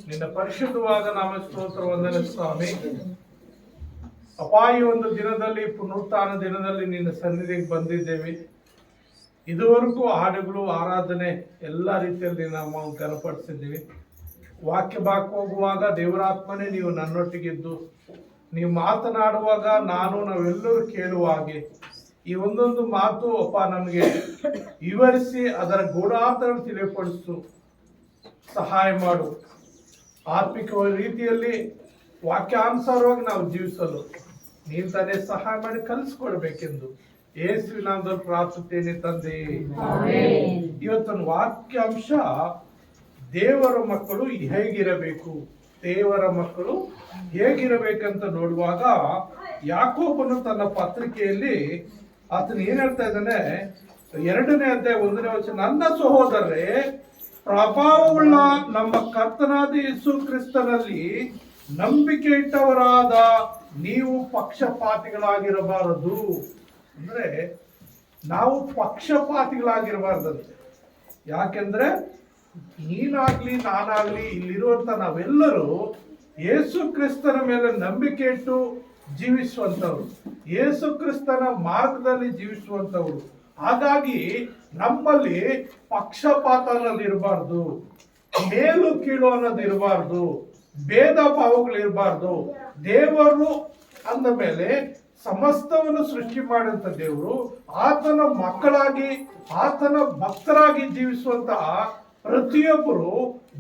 ನಿನ್ನ ಪರಿಶುದ್ಧವಾದ ನಾಮ ಸ್ತೋತ್ರ ವಂದನೆ ಸ್ವಾಮಿ. ಅಪಾಯ ಒಂದು ದಿನದಲ್ಲಿ, ಪುನರುತ್ಥಾನ ದಿನದಲ್ಲಿ ನಿನ್ನ ಸನ್ನಿಧಿಗೆ ಬಂದಿದ್ದೇವೆ. ಇದುವರೆಗೂ ಹಾಡುಗಳು, ಆರಾಧನೆ ಎಲ್ಲ ರೀತಿಯಲ್ಲಿ ನಾವು ಘನಪಡಿಸಿದ್ದೀವಿ. ವಾಕ್ಯ ಬಾಕ್ ಹೋಗುವಾಗ ದೇವರಾತ್ಮನೇ ನೀವು ನನ್ನೊಟ್ಟಿಗಿದ್ದು ನೀವು ಮಾತನಾಡುವಾಗ ನಾವೆಲ್ಲರೂ ಕೇಳುವ ಹಾಗೆ ಈ ಒಂದೊಂದು ಮಾತು ಅಪ್ಪ ನಮಗೆ ವಿವರಿಸಿ ಅದರ ಗೂಢಾರ್ಥವನ್ನು ತಿಳಿಪಡಿಸು ಸಹಾಯ ಮಾಡು. ಆತ್ಮಿಕ ರೀತಿಯಲ್ಲಿ ವಾಕ್ಯಾನುಸಾರವಾಗಿ ನಾವು ಜೀವಿಸಲು ನೀನು ತಾನೇ ಸಹಾಯ ಮಾಡಿ ಕಲಿಸ್ಕೊಡ್ಬೇಕೆಂದು ಯೇಸುವಿನ ನಾಮದಲ್ಲಿ ಪ್ರಾರ್ಥಿಸುತ್ತೇನೆ ತಂದೆ. ಇವತ್ತಿನ ವಾಕ್ಯಾಂಶ ದೇವರ ಮಕ್ಕಳು ಹೇಗಿರಬೇಕು, ದೇವರ ಮಕ್ಕಳು ಹೇಗಿರಬೇಕಂತ ನೋಡುವಾಗ ಯಾಕೋಬನು ತನ್ನ ಪತ್ರಿಕೆಯಲ್ಲಿ ಆತನು ಏನ್ ಹೇಳ್ತಾ ಇದ್ದಾನೆ, 2ನೇ ಅಧ್ಯಾಯ 1ನೇ ವಚನ, ನನ್ನ ಸಹೋದರರೇ, ಪ್ರಭಾವವುಳ್ಳ ನಮ್ಮ ಕರ್ತನಾದ ಯೇಸು ಕ್ರಿಸ್ತನಲ್ಲಿ ನಂಬಿಕೆ ಇಟ್ಟವರಾದ ನೀವು ಪಕ್ಷಪಾತಿಗಳಾಗಿರಬಾರದು. ಅಂದ್ರೆ ನಾವು ಪಕ್ಷಪಾತಿಗಳಾಗಿರಬಾರ್ದಂತೆ. ಯಾಕೆಂದ್ರೆ ನೀನಾಗ್ಲಿ ನಾನಾಗ್ಲಿ ಇಲ್ಲಿರುವಂತ ನಾವೆಲ್ಲರೂ ಯೇಸು ಕ್ರಿಸ್ತನ ಮೇಲೆ ನಂಬಿಕೆ ಇಟ್ಟು ಜೀವಿಸುವಂತವ್ರು, ಯೇಸು ಕ್ರಿಸ್ತನ ಮಾರ್ಗದಲ್ಲಿ ಜೀವಿಸುವಂತವ್ರು. ಹಾಗಾಗಿ ನಮ್ಮಲ್ಲಿ ಪಕ್ಷಪಾತ ಅನ್ನೋದು ಇರಬಾರ್ದು, ಮೇಲು ಕೀಳು ಅನ್ನೋದು ಇರಬಾರ್ದು, ಭೇದ ಭಾವಗಳಿರಬಾರ್ದು. ದೇವರು ಅಂದ ಮೇಲೆ ಸಮಸ್ತವನ್ನು ಸೃಷ್ಟಿ ಮಾಡಿದಂತ ದೇವರು ಆತನ ಮಕ್ಕಳಾಗಿ ಆತನ ಭಕ್ತರಾಗಿ ಜೀವಿಸುವಂತಹ ಪ್ರತಿಯೊಬ್ಬರು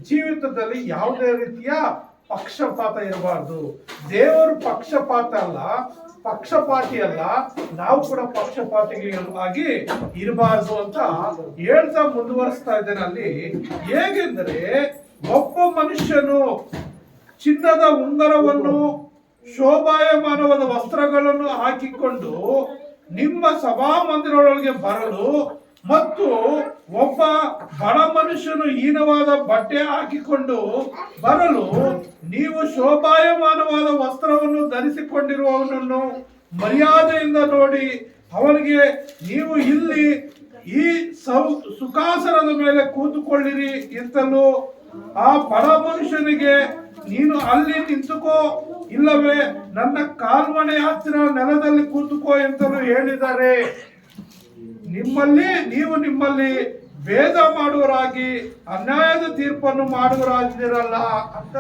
ಜೀವಿತದಲ್ಲಿ ಯಾವುದೇ ರೀತಿಯ ಪಕ್ಷಪಾತ ಇರಬಾರ್ದು. ದೇವರು ಪಕ್ಷಪಾತ ಅಲ್ಲ, ಪಕ್ಷಪಾತಿ ಅಲ್ಲ, ನಾವು ಕೂಡ ಪಕ್ಷಪಾತಿಗಳಾಗಿ ಇರಬಾರ್ದು ಅಂತ ಹೇಳ್ತಾ ಮುಂದುವರಿಸ್ತಾ ಇದ್ದೇನೆ. ಅಲ್ಲಿ ಹೇಗೆಂದರೆ, ಒಬ್ಬ ಮನುಷ್ಯನು ಚಿನ್ನದ ಉಂಗರವನ್ನು ಶೋಭಾಯಮಾನವಾದ ವಸ್ತ್ರಗಳನ್ನು ಹಾಕಿಕೊಂಡು ನಿಮ್ಮ ಸಭಾಮಂದಿರದೊಳಗೆ ಬರಲು ಮತ್ತು ಒಬ್ಬ ಬಡ ಮನುಷ್ಯನು ಹೀನವಾದ ಬಟ್ಟೆ ಹಾಕಿಕೊಂಡು ಬರಲು ನೀವು ಶೋಭಾಯಮಾನವಾದ ವಸ್ತ್ರವನ್ನು ಧರಿಸಿಕೊಂಡಿರುವವನನ್ನು ಮರ್ಯಾದೆಯಿಂದ ನೋಡಿ ಅವನಿಗೆ ನೀವು ಇಲ್ಲಿ ಈ ಸುಖಾಸನದ ಮೇಲೆ ಕೂತುಕೊಳ್ಳಿರಿ ಎಂತಲೂ, ಆ ಬಡ ಮನುಷ್ಯನಿಗೆ ನೀನು ಅಲ್ಲಿ ನಿಂತುಕೋ, ಇಲ್ಲವೇ ನನ್ನ ಕಾಲ್ಮಣೆ ಹತ್ತಿರ ನೆಲದಲ್ಲಿ ಕೂತುಕೋ ಎಂತಲೂ ಹೇಳಿದ್ದಾರೆ. ನಿಮ್ಮಲ್ಲಿ ಭೇದ ಮಾಡುವರಾಗಿ ಅನ್ಯಾಯದ ತೀರ್ಪನ್ನು ಮಾಡುವರಾಗಿರಲ್ಲ ಅಂತ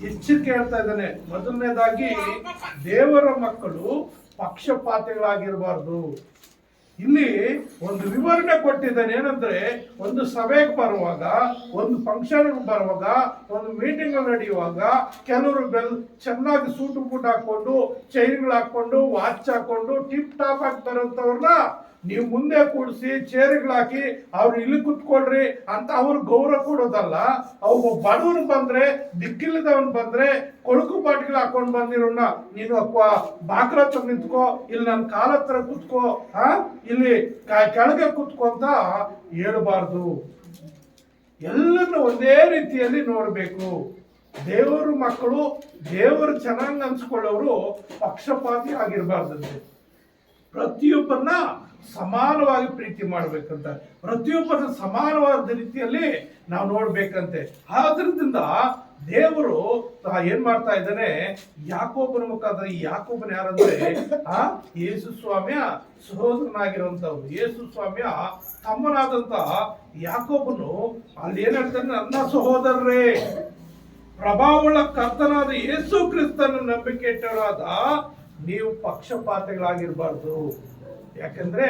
ಎಚ್ಚರಿಕೆ ಹೇಳ್ತಾ ಇದ್ದಾನೆ. ಮೊದಲನೇದಾಗಿ ದೇವರ ಮಕ್ಕಳು ಪಕ್ಷಪಾತಿಗಳಾಗಿರಬಾರ್ದು. ಇಲ್ಲಿ ಒಂದು ವಿವರಣೆ ಕೊಟ್ಟಿದ್ದಾನೆ. ಏನಂದ್ರೆ, ಒಂದು ಸಭೆಗೆ ಬರುವಾಗ, ಒಂದು ಫಂಕ್ಷನ್ ಬರುವಾಗ, ಒಂದು ಮೀಟಿಂಗ್ ನಡೆಯುವಾಗ ಕೆಲವರು ಚೆನ್ನಾಗಿ ಸೂಟು ಬೂಟ್ ಹಾಕೊಂಡು, ಚೈನ್ಗಳು ಹಾಕೊಂಡು, ವಾಚ್ ಹಾಕೊಂಡು ಟಿಪ್ ಟಾಪ್ ಆಗಿ ಬರುವಂತವ್ರನ್ನ ನೀವು ಮುಂದೆ ಕೂಡಿಸಿ ಚೇರ್ಗಳಾಕಿ ಅವ್ರು ಇಲ್ಲಿ ಕುತ್ಕೊಳ್ರಿ ಅಂತ ಅವ್ರು ಗೌರವ ಕೊಡೋದಲ್ಲ. ಅವು ಬಡವನು ಬಂದ್ರೆ, ದಿಕ್ಕಿಲ್ಲದವನ್ ಬಂದ್ರೆ ಕೊಳುಕು ಬಾಟಿಗಳು ಹಾಕೊಂಡ್ ಬಂದಿರೋಣ, ನೀನು ಬಾಕ್ರ ಹತ್ರ ನಿಂತ್ಕೋ, ಇಲ್ಲಿ ನನ್ನ ಕಾಲ ಹತ್ರ ಕುತ್ಕೋ, ಇಲ್ಲಿ ಕೆಳಗೆ ಕುತ್ಕೋ ಅಂತ ಹೇಳ್ಬಾರ್ದು. ಎಲ್ಲರನ್ನು ಒಂದೇ ರೀತಿಯಲ್ಲಿ ನೋಡ್ಬೇಕು. ದೇವರು ಮಕ್ಕಳು, ದೇವರು ಚೆನ್ನಾಗಿ ಅನ್ಸ್ಕೊಳ್ಳೋರು ಪಕ್ಷಪಾತಿ ಆಗಿರ್ಬಾರ್ದಂತೆ. ಪ್ರತಿಯೊಬ್ಬರನ್ನ ಸಮಾನವಾಗಿ ಪ್ರೀತಿ ಮಾಡ್ಬೇಕಂತ, ಪ್ರತಿಯೊಬ್ಬರನ್ನ ಸಮಾನವಾದ ರೀತಿಯಲ್ಲಿ ನಾವು ನೋಡ್ಬೇಕಂತೆ. ಆದ್ರಿಂದ ದೇವರು ಏನ್ ಮಾಡ್ತಾ ಇದ್ದಾನೆ, ಯಾಕೋಬನ ಮುಖಾಂತರ, ಈ ಯಾಕೋಬನ ಯಾರಂದ್ರೆ ಯೇಸು ಸ್ವಾಮಿಯ ಸಹೋದರನಾಗಿರುವಂತವ್ರು, ಯೇಸು ಸ್ವಾಮಿಯ ತಮ್ಮನಾದಂತ ಯಾಕೋಬನು ಅಲ್ಲಿ ಏನ್ ಹೇಳ್ತಾನೆ, ನನ್ನ ಸಹೋದರರೇ, ಪ್ರಭಾವವುಳ್ಳ ಕರ್ತನಾದ ಯೇಸು ಕ್ರಿಸ್ತನ ನಂಬಿಕೆ ಇಟ್ಟವರಾದ ನೀವು ಪಕ್ಷಪಾತಿಗಳಾಗಿರ್ಬಾರ್ದು. ಯಾಕಂದ್ರೆ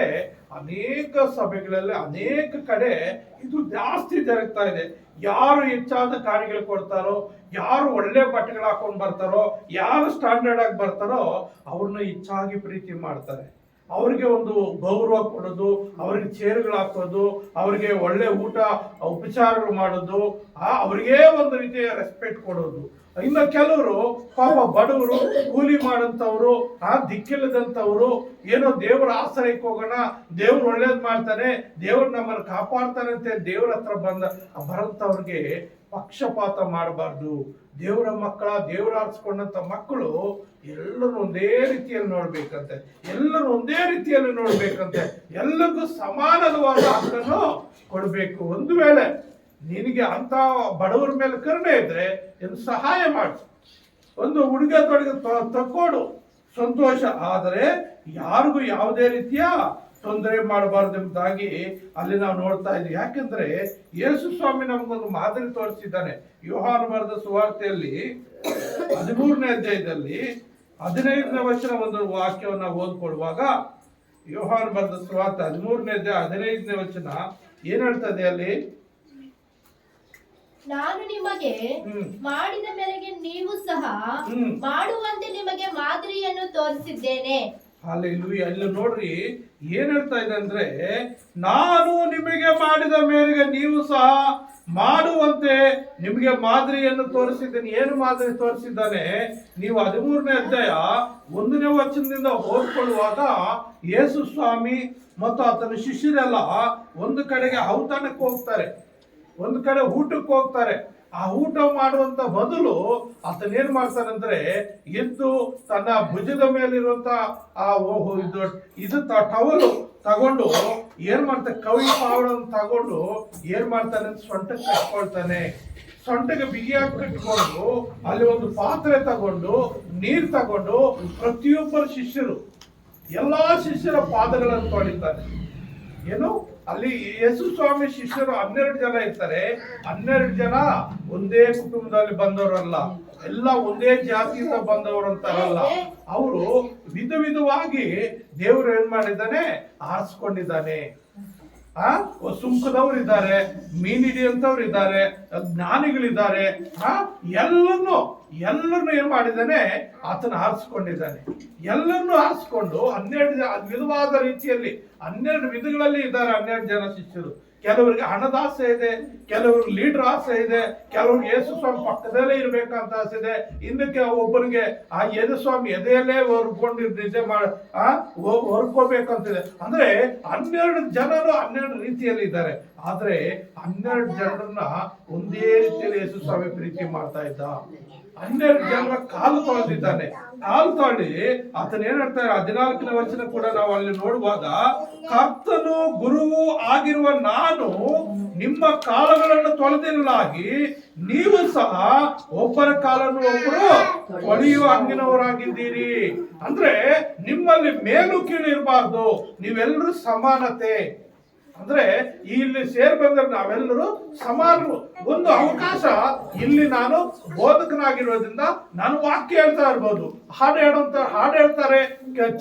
ಅನೇಕ ಸಭೆಗಳಲ್ಲಿ, ಅನೇಕ ಕಡೆ ಇದು ಜಾಸ್ತಿ ಜರುಗ್ತಾ ಇದೆ. ಯಾರು ಹೆಚ್ಚಾದ ಕಾರ್ಯಗಳು ಕೊಡ್ತಾರೋ, ಯಾರು ಒಳ್ಳೆ ಬಟ್ಟೆಗಳು ಹಾಕೊಂಡು ಬರ್ತಾರೋ, ಯಾರು ಸ್ಟ್ಯಾಂಡರ್ಡ್ ಆಗಿ ಬರ್ತಾರೋ ಅವ್ರನ್ನ ಹೆಚ್ಚಾಗಿ ಪ್ರೀತಿ ಮಾಡ್ತಾರೆ. ಅವ್ರಿಗೆ ಒಂದು ಗೌರವ ಕೊಡೋದು, ಅವ್ರಿಗೆ ಚೇರ್ಗಳು ಹಾಕೋದು, ಅವ್ರಿಗೆ ಒಳ್ಳೆ ಊಟ ಉಪಚಾರಗಳು ಮಾಡೋದು, ಅವ್ರಿಗೆ ಒಂದು ರೀತಿಯ ರೆಸ್ಪೆಕ್ಟ್ ಕೊಡೋದು. ಇನ್ನು ಕೆಲವರು ಪಾಪ ಬಡವರು, ಕೂಲಿ ಮಾಡಂತವ್ರು, ದಿಕ್ಕಿಲ್ಲದಂತವ್ರು, ಏನೋ ದೇವರ ಆಶ್ರಯಕ್ಕೆ ಹೋಗೋಣ, ದೇವ್ರು ಒಳ್ಳೇದ್ ಮಾಡ್ತಾನೆ, ದೇವ್ರು ನಮ್ಮನ್ನು ಕಾಪಾಡ್ತಾನೆ ಅಂತ ದೇವ್ರ ಹತ್ರ ಬರಂತವ್ರಿಗೆ ಪಕ್ಷಪಾತ ಮಾಡಬಾರ್ದು. ದೇವರ ಮಕ್ಕಳ, ದೇವರ ಆರಿಸ್ಕೊಂಡಂತ ಮಕ್ಕಳು ಎಲ್ಲರೂ ಒಂದೇ ರೀತಿಯಲ್ಲಿ ನೋಡ್ಬೇಕಂತೆ, ಎಲ್ಲರೂ ಒಂದೇ ರೀತಿಯಲ್ಲಿ ನೋಡ್ಬೇಕಂತೆ, ಎಲ್ಲರಿಗೂ ಸಮಾನವಾದ ಹಕ್ಕನ್ನು ಕೊಡಬೇಕು. ಒಂದು ವೇಳೆ ನಿನಗೆ ಅಂತ ಬಡವರ ಮೇಲೆ ಕರುಣೆ ಇದ್ರೆ ಎಂದು ಸಹಾಯ ಮಾಡು, ಒಂದು ಉಡುಗೆ ತೊಡುಗೆ ತಕ್ಕೊಡು, ಸಂತೋಷ. ಆದರೆ ಯಾರಿಗೂ ಯಾವುದೇ ರೀತಿಯ ತೊಂದರೆ ಮಾಡಬಾರ್ದು ಎಂಬುದಾಗಿ ಅಲ್ಲಿ ನಾವು ನೋಡ್ತಾ ಇದ್ದೀವಿ. ಯಾಕೆಂದ್ರೆ ಯೇಸು ಸ್ವಾಮಿ ನಮಗೊಂದು ಮಾದರಿ ತೋರಿಸಿದ್ದಾನೆ. ಯೋಹಾನ ಬರೆದ ಸುವಾರ್ತೆಯಲ್ಲಿ 13ನೇ ಅಧ್ಯಾಯದಲ್ಲಿ 15ನೇ ವಚನ ಒಂದು ವಾಕ್ಯವನ್ನು ಓದ್ಕೊಡುವಾಗ, ಯೋಹಾನ ಬರೆದ ಸುವಾರ್ತೆ 13ನೇ ಅಧ್ಯಾಯ 15ನೇ ವಚನ ಏನ್ ಹೇಳ್ತದೆ ಅಲ್ಲಿ? ನಾನು ನಿಮಗೆ ಮಾಡಿದ ಮೇರೆಗೆ ನೀವು ಸಹ ಮಾಡುವಂತೆ ನಿಮಗೆ ಮಾದರಿಯನ್ನು ತೋರಿಸಿದ್ದೇನೆ. ಅಲ್ಲಿ ನೋಡ್ರಿ ಏನ್ ಹೇಳ್ತಾ ಇದೆ ಅಂದ್ರೆ, ನಾನು ನಿಮಗೆ ಮಾಡಿದ ಮೇರೆಗೆ ನೀವು ಸಹ ಮಾಡುವಂತೆ ನಿಮಗೆ ಮಾದರಿಯನ್ನು ತೋರಿಸಿದ್ದೇನೆ. ಏನು ಮಾದರಿ ತೋರಿಸಿದ್ದಾನೆ? ನೀವು 13ನೇ ಅಧ್ಯಾಯ 1ನೇ ವಚನದಿಂದ ಓದ್ಕೊಳ್ಳುವಾಗ ಯೇಸು ಸ್ವಾಮಿ ಮತ್ತು ಆತನ ಶಿಷ್ಯರೆಲ್ಲ ಒಂದು ಕಡೆಗೆ ಔತಣಕ್ಕೆ ಹೋಗ್ತಾರೆ, ಒಂದು ಕಡೆ ಊಟಕ್ಕೆ ಹೋಗ್ತಾರೆ. ಆ ಊಟ ಮಾಡುವಂತ ಮೊದಲು ಆತನೇನ್ ಮಾಡ್ತಾನಂದ್ರೆ, ಎದ್ದು ತನ್ನ ಭುಜದ ಮೇಲಿರುವಂತ ಆ ಇದು ಟವಲು ತಗೊಂಡು ಏನ್ ಮಾಡ್ತಾನೆ, ಕವಿ ಪಾವಡನ್ನು ತಗೊಂಡು ಏನ್ ಮಾಡ್ತಾನೆ, ಸೊಂಟಕ್ಕೆ ಕಟ್ಕೊಳ್ತಾನೆ. ಸೊಂಟಗೆ ಬಿಗಿಯಾಗಿ ಕಟ್ಕೊಂಡು ಅಲ್ಲಿ ಒಂದು ಪಾತ್ರೆ ತಗೊಂಡು ನೀರು ತಗೊಂಡು ಪ್ರತಿಯೊಬ್ಬರ ಶಿಷ್ಯರು, ಎಲ್ಲಾ ಶಿಷ್ಯರ ಪಾದಗಳನ್ನು ತೊಳಿತಾನೆ. ಏನು ಅಲ್ಲಿ ಯೇಸು ಸ್ವಾಮಿ ಶಿಷ್ಯರು 12 ಜನ ಇರ್ತಾರೆ. 12 ಜನ ಒಂದೇ ಕುಟುಂಬದಲ್ಲಿ ಬಂದವರಲ್ಲ, ಎಲ್ಲ ಒಂದೇ ಜಾತಿಯಿಂದ ಬಂದವರು ಅಂತಾರಲ್ಲ. ಅವರು ವಿಧ ವಿಧವಾಗಿ ದೇವರು ಏನ್ ಮಾಡಿದ್ದಾನೆ, ಆರಿಸ್ಕೊಂಡಿದ್ದಾನೆ. ಸುಂಕದವ್ರು ಇದ್ದಾರೆ, ಮೀನ್ ಹಿಡಿಯುವಂತವ್ರು ಇದ್ದಾರೆ, ಜ್ಞಾನಿಗಳಿದ್ದಾರೆ. ಎಲ್ಲರನ್ನು ಏನ್ ಮಾಡಿದ್ದಾನೆ, ಆತನ ಆರಿಸ್ಕೊಂಡಿದ್ದಾನೆ. ಎಲ್ಲರನ್ನು ಆರಿಸ್ಕೊಂಡು 12 ವಿಧವಾದ ರೀತಿಯಲ್ಲಿ 12 ವಿಧಗಳಲ್ಲಿ ಇದ್ದಾರೆ 12 ಜನ ಶಿಷ್ಯರು. ಕೆಲವರಿಗೆ ಹಣದ ಆಸೆ ಇದೆ, ಕೆಲವ್ರಿಗೆ ಲೀಡರ್ ಆಸೆ ಇದೆ, ಕೆಲವ್ರಿಗೆ ಯೇಸು ಸ್ವಾಮಿ ಪಕ್ಕದಲ್ಲೇ ಇರ್ಬೇಕಂತ ಆಸೆ ಇದೆ, ಇನ್ನಕ್ಕೆ ಒಬ್ಬರಿಗೆ ಆ ಯೇಸು ಸ್ವಾಮಿ ಎದೆಯಲ್ಲೇ ಹೊರ್ಕೊಂಡು ನಿಜ ಹೊರ್ಕೋಬೇಕಂತಿದೆ. ಅಂದ್ರೆ 12 ಜನರು 12 ರೀತಿಯಲ್ಲಿ ಇದ್ದಾರೆ. ಆದ್ರೆ 12 ಜನರನ್ನ ಒಂದೇ ರೀತಿಯಲ್ಲಿ ಯೇಸು ಸ್ವಾಮಿ ಪ್ರೀತಿ ಮಾಡ್ತಾ ಇದ್ದ. 12 ಜನರ ಕಾಲು ತೊಳೆದಿದ್ದಾನೆ. ಕಾಲು ತೊಳಿ ಆತನ ಏನ್ ಹೇಳ್ತಾರೆ, 14ನೇ ವಚನ ಕೂಡ ನಾವು ಅಲ್ಲಿ ನೋಡುವಾಗ, ಕರ್ತನು ಗುರುವು ಆಗಿರುವ ನಾನು ನಿಮ್ಮ ಕಾಲಗಳನ್ನು ತೊಳೆದಿರಲಾಗಿ ನೀವು ಸಹ ಒಬ್ಬರ ಕಾಲನ್ನು ಒಬ್ಬರು ತೊಳೆಯುವ ಹಂಗಿನವರಾಗಿದ್ದೀರಿ. ಅಂದ್ರೆ ನಿಮ್ಮಲ್ಲಿ ಮೇಲು ಕೀಳು ಇರಬಾರ್ದು, ನೀವೆಲ್ಲರೂ ಸಮಾನತೆ. ಅಂದ್ರೆ ಇಲ್ಲಿ ಸೇರ್ ಬಂದ್ರೆ ನಾವೆಲ್ಲರೂ ಸಮಾನರು. ಒಂದು ಅವಕಾಶ ಇಲ್ಲಿ ನಾನು ಬೋಧಕನಾಗಿರೋದ್ರಿಂದ ನಾನು ವಾಕ್ಯ ಹೇಳ್ತಾ ಇರ್ಬೋದು, ಹಾಡು ಹೇಳ್ತಾರೆ,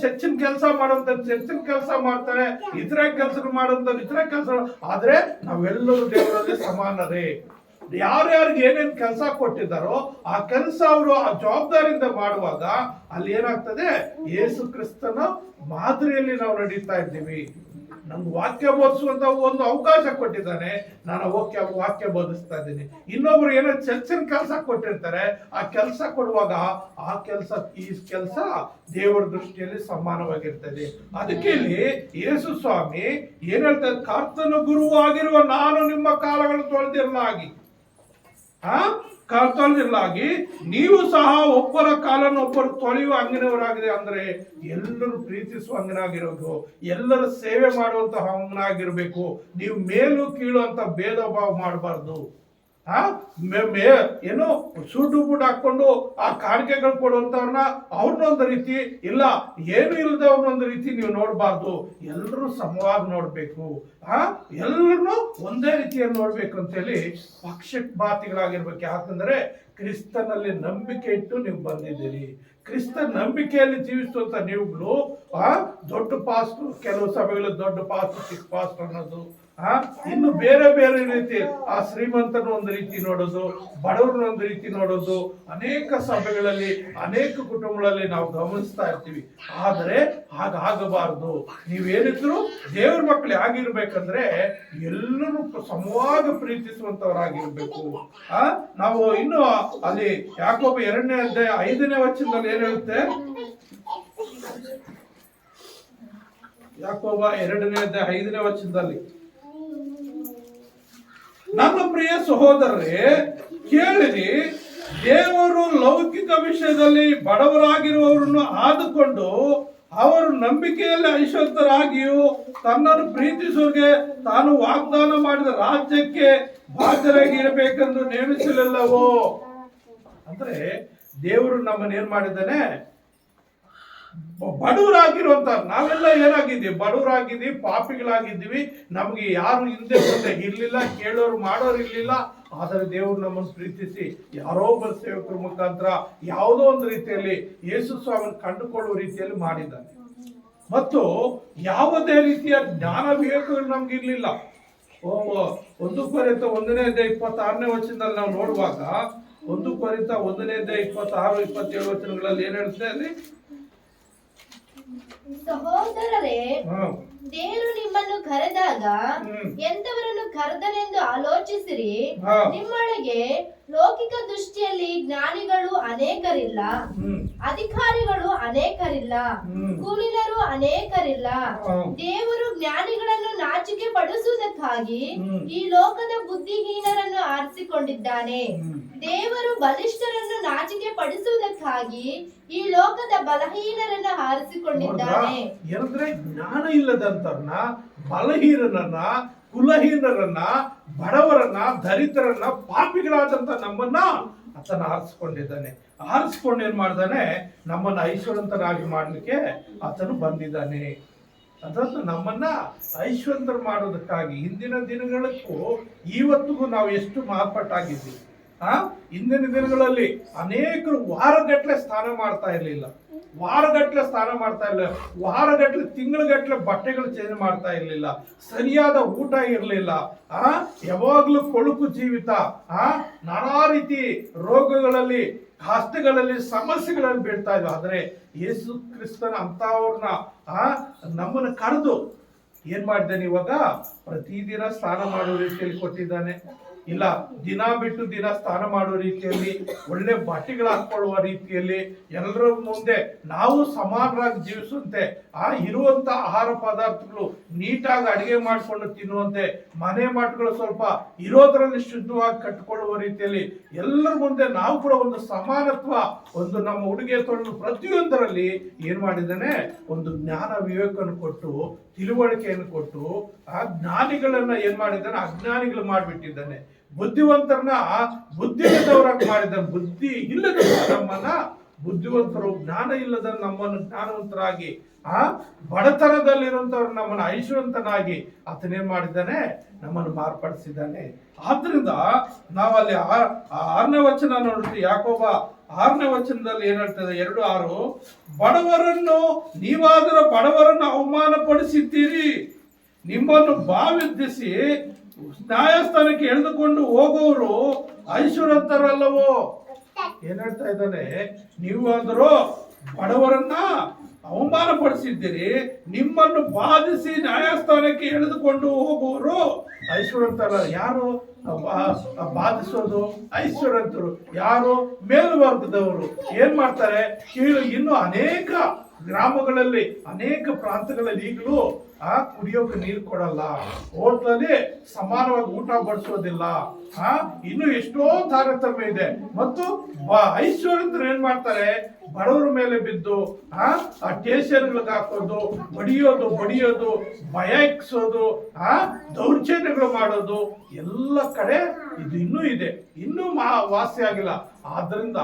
ಚರ್ಚಿನ ಕೆಲಸ ಮಾಡುವಂತ ಚರ್ಚಿನ ಕೆಲಸ ಮಾಡ್ತಾರೆ, ಇತರ ಕೆಲಸ ಮಾಡುವಂತ ಇತರ ಕೆಲಸ. ಆದ್ರೆ ನಾವೆಲ್ಲರೂ ದೇವರಲ್ಲಿ ಸಮಾನರೇ. ಯಾರ್ಯಾರಿಗೆ ಏನೇನ್ ಕೆಲಸ ಕೊಟ್ಟಿದ್ದಾರೋ ಆ ಕೆಲಸ ಅವರು ಆ ಜವಾಬ್ದಾರಿಯಿಂದ ಮಾಡುವಾಗ ಅಲ್ಲಿ ಏನಾಗ್ತದೆ, ಯೇಸು ಕ್ರಿಸ್ತನ ಮಾದರಿಯಲ್ಲಿ ನಾವು ನಡೀತಾ ಇದ್ದೀವಿ. ನಮ್ಗೆ ವಾಕ್ಯ ಬೋಧಿಸುವಂತ ಒಂದು ಅವಕಾಶ ಕೊಟ್ಟಿದ್ದಾನೆ, ನಾನು ವಾಕ್ಯ ಬೋಧಿಸ್ತಾ ಇದ್ದೀನಿ. ಇನ್ನೊಬ್ರು ಏನೋ ಚರ್ಚಿನ ಕೆಲಸ ಕೊಟ್ಟಿರ್ತಾರೆ, ಆ ಕೆಲಸ ಕೊಡುವಾಗ ಆ ಕೆಲಸ ಈ ಕೆಲಸ ದೇವರ ದೃಷ್ಟಿಯಲ್ಲಿ ಸಮಾನವಾಗಿರ್ತದೆ. ಅದಕ್ಕೆ ಇಲ್ಲಿ ಯೇಸು ಸ್ವಾಮಿ ಏನ್ ಹೇಳ್ತಾರೆ, ಕರ್ತನು ಗುರುವಾಗಿರುವ ನಾನು ನಿಮ್ಮ ಕಾಲಗಳನ್ನು ತೊಳೆದಿರಲಾಗಿ ತೊಳೆದಿರಲಾಗಿ ನೀವು ಸಹ ಒಬ್ಬರ ಕಾಲನ್ನು ಒಬ್ಬರು ತೊಳೆಯುವ ಹಂಗಿನವರಾಗಿದೆ. ಅಂದ್ರೆ ಎಲ್ಲರೂ ಪ್ರೀತಿಸುವ ಹಂಗನಾಗಿರೋದು, ಎಲ್ಲರ ಸೇವೆ ಮಾಡುವಂತಹ ಹಂಗನಾಗಿರ್ಬೇಕು. ನೀವು ಮೇಲು ಕೀಳು ಅಂತ ಭೇದ ಭಾವ ಮಾಡಬಾರ್ದು. ಏನು ಸೂಟು ಬೂಟ್ ಹಾಕೊಂಡು ಆ ಕಾಣಿಕೆಗಳು ಕೊಡುವಂತವ್ರನ್ನ ಅವ್ರನ್ನೊಂದು ರೀತಿ, ಇಲ್ಲ ಏನು ಇಲ್ಲದವ್ರನ್ನೊಂದು ರೀತಿ ನೀವು ನೋಡಬಾರ್ದು. ಎಲ್ಲರೂ ಸಮವಾಗಿ ನೋಡ್ಬೇಕು, ಎಲ್ಲರನ್ನು ಒಂದೇ ರೀತಿಯಲ್ಲಿ ನೋಡ್ಬೇಕು ಅಂತೇಳಿ ಪಕ್ಷಪಾತಿಗಳಾಗಿರ್ಬೇಕು. ಯಾಕಂದ್ರೆ ಕ್ರಿಸ್ತನಲ್ಲಿ ನಂಬಿಕೆ ಇಟ್ಟು ನೀವು ಬಂದಿದ್ದೀರಿ. ಕ್ರಿಸ್ತ ನಂಬಿಕೆಯಲ್ಲಿ ಜೀವಿಸುವಂತ ನೀವುಗಳು ದೊಡ್ಡ ಪಾಸ್ಟರ್, ಕೆಲವು ಸಭೆಗಳಲ್ಲಿ ದೊಡ್ಡ ಪಾಸ್ಟರ್, ಚಿಕ್ಕ ಪಾಸ್ಟರ್ ಅನ್ನೋದು, ಇನ್ನು ಬೇರೆ ಬೇರೆ ರೀತಿ, ಆ ಶ್ರೀಮಂತನ ಒಂದು ರೀತಿ ನೋಡೋದು, ಬಡವ್ರನ್ನ ಒಂದು ರೀತಿ ನೋಡೋದು ಅನೇಕ ಸಭೆಗಳಲ್ಲಿ ಅನೇಕ ಕುಟುಂಬಗಳಲ್ಲಿ ನಾವು ಗಮನಿಸ್ತಾ ಇರ್ತೀವಿ. ಆದರೆ ಹಾಗಾಗಬಾರದು. ನೀವೇನಿದ್ರು ದೇವ್ರ ಮಕ್ಕಳು ಆಗಿರ್ಬೇಕಂದ್ರೆ ಎಲ್ಲರೂ ಸಮವಾಗಿ ಪ್ರೀತಿಸುವಂತವರಾಗಿರ್ಬೇಕು. ನಾವು ಇನ್ನು ಅಲ್ಲಿ ಯಾಕೋಬ 2ನೇ ಅಧ್ಯಾಯ 5ನೇ ವಚನದಲ್ಲಿ ಏನ್ ಹೇಳುತ್ತೆ, ಯಾಕೋಬ 2ನೇ ಅಧ್ಯಾಯ 5ನೇ ವಚನದಲ್ಲಿ, ನನ್ನ ಪ್ರಿಯ ಸಹೋದರರೇ ಕೇಳಿರಿ, ದೇವರು ಲೌಕಿಕ ವಿಷಯದಲ್ಲಿ ಬಡವರಾಗಿರುವವರನ್ನು ಆದುಕೊಂಡು ಅವರು ನಂಬಿಕೆಯಲ್ಲಿ ಐಶ್ವರ್ಯರಾಗಿಯೂ ತನ್ನನ್ನು ಪ್ರೀತಿಸುವರಿಗೆ ತಾನು ವಾಗ್ದಾನ ಮಾಡಿದ ರಾಜ್ಯಕ್ಕೆ ಬಾಧ್ಯರಾಗಿರಬೇಕೆಂದು ನೇಮಿಸಲಿಲ್ಲವೋ. ಅಂದ್ರೆ ದೇವರು ನಮ್ಮನ್ನ ಏನ್ ಮಾಡಿದ್ದಾನೆ, ಬಡವರಾಗಿರುವಂತ ನಾವೆಲ್ಲ ಏನಾಗಿದ್ದೀವಿ, ಬಡವರಾಗಿದ್ದೀವಿ, ಪಾಪಿಗಳಾಗಿದ್ದೀವಿ. ನಮ್ಗೆ ಯಾರು ಹಿಂದೆ ಮುಂದೆ ಇರ್ಲಿಲ್ಲ, ಕೇಳೋರು ಮಾಡೋರು ಇರ್ಲಿಲ್ಲ. ಆದರೆ ದೇವರು ನಮ್ಮನ್ನು ಪ್ರೀತಿಸಿ ಯಾರೋ ಒಬ್ಬ ಸೇವಕರ ಮುಖಾಂತರ ಯಾವುದೋ ಒಂದು ರೀತಿಯಲ್ಲಿ ಯೇಸು ಸ್ವಾಮಿಯನ್ನು ಕಂಡುಕೊಳ್ಳುವ ರೀತಿಯಲ್ಲಿ ಮಾಡಿದ್ದಾನೆ. ಮತ್ತು ಯಾವುದೇ ರೀತಿಯ ಜ್ಞಾನ ವಿವೇಕಗಳು ನಮ್ಗೆ ಇರ್ಲಿಲ್ಲ. 1 ಕೊರಿಂಥ 1:26 ವಚನದಲ್ಲಿ ನಾವು ನೋಡುವಾಗ 1 ಕೊರಿಂಥ 1:26-27 ವಚನಗಳಲ್ಲಿ ಏನ್ ಹೇಳ್ತಾ ಅಲ್ಲಿ, ಸಹೋದರರೇ, ದೇವರು ನಿಮ್ಮನ್ನು ಕರೆದಾಗ ಎಂತವರನ್ನು ಕರೆದನೆಂದು ಆಲೋಚಿಸಿರಿ. ನಿಮ್ಮೊಳಗೆ ಲೌಕಿಕ ದೃಷ್ಟಿಯಲ್ಲಿ ಜ್ಞಾನಿಗಳು ಅನೇಕರಿಲ್ಲ, ಅಧಿಕಾರಿಗಳು ಅನೇಕರಿಲ್ಲ, ಕುಲೀನರು ಅನೇಕರಿಲ್ಲ. ದೇವರು ಜ್ಞಾನಿಗಳನ್ನು ನಾಚಿಕೆ ಪಡಿಸುವುದಕ್ಕಾಗಿ ಈ ಲೋಕದ ಬುದ್ಧಿಹೀನರನ್ನು ಆರಿಸಿಕೊಂಡಿದ್ದಾನೆ. ದೇವರು ಬಲಿಷ್ಠರನ್ನು ನಾಚಿಕೆ ಪಡಿಸುವುದಕ್ಕಾಗಿ ಈ ಲೋಕದ ಬಲಹೀನರನ್ನು ಆರಿಸಿಕೊಂಡಿದ್ದಾನೆ. ಏನಂದ್ರೆ ಜ್ಞಾನ ಇಲ್ಲದಂತವ್ರನ್ನ, ಬಲಹೀನರನ್ನ, ಕುಲಹೀನರನ್ನ, ಬಡವರನ್ನ, ದರಿದ್ರರನ್ನ, ಪಾಪಿಗಳಾದಂತ ನಮ್ಮನ್ನ ಆತನ ಆರಿಸಿಕೊಂಡಿದ್ದಾನೆ. ಆರಿಸಿಕೊಂಡು ಏನ್ ಮಾಡ್ದಾನೆ, ನಮ್ಮನ್ನ ಐಶ್ವರ್ಯವಂತರಾಗಿ ಮಾಡ್ಲಿಕ್ಕೆ ಆತನು ಬಂದಿದ್ದಾನೆ. ಅದನ್ನು ನಮ್ಮನ್ನ ಐಶ್ವರ್ಯವಂತರು ಮಾಡೋದಕ್ಕಾಗಿ ಹಿಂದಿನ ದಿನಗಳಕ್ಕೂ ಇವತ್ತಿಗೂ ನಾವು ಎಷ್ಟು ಮಾರ್ಪಾಟಾಗಿದ್ದೀವಿ. ಹಿಂದಿನ ದಿನಗಳಲ್ಲಿ ಅನೇಕರು ವಾರಗಟ್ಲೆ ಸ್ನಾನ ಮಾಡ್ತಾ ಇರ್ಲಿಲ್ಲ, ವಾರಗಟ್ಲೆ ತಿಂಗಳಗಟ್ಲೆ ಬಟ್ಟೆಗಳು ಚೇಂಜ್ ಮಾಡ್ತಾ ಇರ್ಲಿಲ್ಲ, ಸರಿಯಾದ ಊಟ ಇರಲಿಲ್ಲ, ಯಾವಾಗ್ಲೂ ಕೊಳುಕು ಜೀವಿತ, ನಾನಾ ರೀತಿ ರೋಗಗಳಲ್ಲಿ, ಕಷ್ಟಗಳಲ್ಲಿ, ಸಮಸ್ಯೆಗಳಲ್ಲಿ ಬೀಳ್ತಾ ಇದ್ವು. ಆದ್ರೆ ಯೇಸು ಕ್ರಿಸ್ತನ ಅಂತವ್ರನ್ನ ನಮ್ಮನ್ನ ಕರೆದು ಏನ್ ಮಾಡಿದ್ದಾನೆ, ಇವಾಗ ಪ್ರತಿದಿನ ಸ್ನಾನ ಮಾಡುವ ರೀತಿಯಲ್ಲಿ ಕೊಟ್ಟಿದ್ದಾನೆ. ಇಲ್ಲ ದಿನ ಬಿಟ್ಟು ದಿನ ಸ್ನಾನ ಮಾಡುವ ರೀತಿಯಲ್ಲಿ, ಒಳ್ಳೆ ಬಟ್ಟೆಗಳು ಹಾಕೊಳ್ಳುವ ರೀತಿಯಲ್ಲಿ, ಎಲ್ಲರ ಮುಂದೆ ನಾವು ಸಮಾನರಾಗಿ ಜೀವಿಸುವಂತೆ, ಇರುವಂತ ಆಹಾರ ಪದಾರ್ಥಗಳು ನೀಟಾಗಿ ಅಡಿಗೆ ಮಾಡಿಕೊಂಡು ತಿನ್ನುವಂತೆ, ಮನೆ ಮಾಟುಗಳು ಸ್ವಲ್ಪ ಇರೋದ್ರಲ್ಲಿ ಶುದ್ಧವಾಗಿ ಕಟ್ಟಿಕೊಳ್ಳುವ ರೀತಿಯಲ್ಲಿ ಎಲ್ಲರ ಮುಂದೆ ನಾವು ಕೂಡ ಒಂದು ಸಮಾನತ್ವ, ಒಂದು ನಮ್ಮ ಉಡುಗೆ ತೊಡಲು ಪ್ರತಿಯೊಂದರಲ್ಲಿ ಏನ್ ಮಾಡಿದ್ದಾನೆ, ಒಂದು ಜ್ಞಾನ ವಿವೇಕವನ್ನು ಕೊಟ್ಟು, ತಿಳುವಳಿಕೆಯನ್ನು ಕೊಟ್ಟು, ಆ ಜ್ಞಾನಿಗಳನ್ನ ಏನ್ ಮಾಡಿದ್ದಾನೆ, ಅಜ್ಞಾನಿಗಳು ಮಾಡಿಬಿಟ್ಟಿದ್ದಾನೆ. ಬುದ್ಧಿವಂತರನ್ನ ಬುದ್ಧಿವಂತವರಾಗಿ ಮಾಡಿದ್ದಾನೆ. ಬುದ್ಧಿ ಇಲ್ಲದ ನಮ್ಮನ್ನ ಬುದ್ಧಿವಂತರು, ಜ್ಞಾನ ಇಲ್ಲದ ನಮ್ಮನ್ನು ಜ್ಞಾನವಂತರಾಗಿ, ಬಡತನದಲ್ಲಿರುವಂತವ್ರು ನಮ್ಮನ್ನು ಐಶ್ವರ್ಯವಂತನಾಗಿ ಆತನೇನ್ ಮಾಡಿದ್ದಾನೆ, ನಮ್ಮನ್ನು ಮಾರ್ಪಡಿಸಿದ್ದಾನೆ. ಆದ್ರಿಂದ ನಾವಲ್ಲಿ 6ನೇ ವಚನ ನೋಡ್ತೀವಿ. ಯಾಕೋಬ 6ನೇ ವಚನದಲ್ಲಿ ಏನ್ ಹೇಳ್ತದೆ, 2:6, ಬಡವರನ್ನು ನೀವಾದರೂ ಬಡವರನ್ನು ಅವಮಾನ ಪಡಿಸಿದ್ದೀರಿ, ನಿಮ್ಮನ್ನು ಬಾವಿದ್ದಿಸಿ ನ್ಯಾಯಸ್ಥಾನಕ್ಕೆ ಎಳೆದುಕೊಂಡು ಹೋಗುವವರು ಐಶ್ವರ್ಯವಂತರಲ್ಲವೋ. ಏನ್ ಹೇಳ್ತಾ ಇದ್ದಾನೆ, ನೀವಾದರೂ ಬಡವರನ್ನ ಅವಮಾನ ಪಡಿಸಿದ್ದೀರಿ, ನಿಮ್ಮನ್ನು ಬಾಧಿಸಿ ನ್ಯಾಯಸ್ಥಾನಕ್ಕೆ ಎಳೆದುಕೊಂಡು ಹೋಗುವವರು ಐಶ್ವರ್ಯವಂತರ. ಯಾರು ಬಾಧಿಸೋದು? ಐಶ್ವರ್ಯವಂತರು. ಯಾರು? ಮೇಲ್ವರ್ಗದವರು. ಏನ್ ಮಾಡ್ತಾರೆ, ಕೀಳು. ಇನ್ನು ಅನೇಕ ಗ್ರಾಮಗಳಲ್ಲಿ, ಅನೇಕ ಪ್ರಾಂತಗಳಲ್ಲಿ ಈಗಲೂ ಕುಡಿಯೋಕೆ ನೀರು ಕೊಡಲ್ಲ, ಹೋಟ್ಲಲ್ಲಿ ಸಮಾನವಾಗಿ ಊಟ ಬಡಿಸೋದಿಲ್ಲ. ಇನ್ನು ಎಷ್ಟೋ ತಾರತಮ್ಯ ಇದೆ. ಮತ್ತು ಐಶ್ವರ್ಯವಂತರು ಏನ್ ಮಾಡ್ತಾರೆ, ಬಡವರ ಮೇಲೆ ಬಿದ್ದು ಸ್ಟೇಷನ್ಗಳಿಗೆ ಹಾಕೋದು, ಬಡಿಯೋದು, ಭಯ ಇಕ್ಸೋದು, ದೌರ್ಜನ್ಯಗಳು ಮಾಡೋದು ಎಲ್ಲ ಕಡೆ ಇದು ಇನ್ನೂ ಇದೆ, ಇನ್ನೂ ವಾಸಿ ಆಗಿಲ್ಲ. ಆದ್ರಿಂದ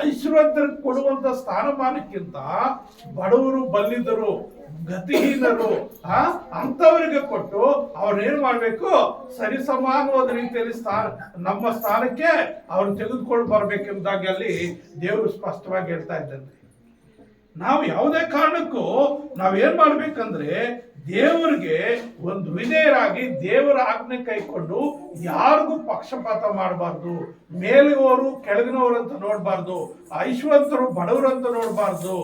ಐಶ್ವರ್ಯವಂತರಿಗೆ ಕೊಡುವಂತ ಸ್ಥಾನಮಾನಕ್ಕಿಂತ ಬಡವರು, ಬಲ್ಲಿದರು, ಗತಿಹೀನರು ಅಂತವರಿಗೆ ಕೊಟ್ಟು ಅವ್ರನ್ನೇನ್ ಮಾಡ್ಬೇಕು, ಸರಿ ಸಮಾನವಾದ ರೀತಿಯಲ್ಲಿ ನಮ್ಮ ಸ್ಥಾನಕ್ಕೆ ಅವ್ರು ತೆಗೆದುಕೊಂಡು ಬರ್ಬೇಕೆಂಬುದಾಗಿ ಅಲ್ಲಿ ದೇವರು ಸ್ಪಷ್ಟವಾಗಿ ಹೇಳ್ತಾ ಇದ್ದಂತೆ. ನಾವು ಯಾವುದೇ ಕಾರಣಕ್ಕೂ ನಾವೇನ್ ಮಾಡ್ಬೇಕಂದ್ರೆ, ದೇವರಿಗೆ ಒಂದು ವಿಧೇಯರಾಗಿ ದೇವರ ಆಜ್ಞೆ ಕೈಕೊಂಡು ಯಾರಿಗೂ ಪಕ್ಷಪಾತ ಮಾಡಬಾರ್ದು. ಮೇಲಿನವರು ಕೆಳಗಿನವರಂತ ನೋಡಬಾರ್ದು, ಐಶ್ವರ್ಯವಂತರು ಬಡವರಂತ ನೋಡಬಾರ್ದು.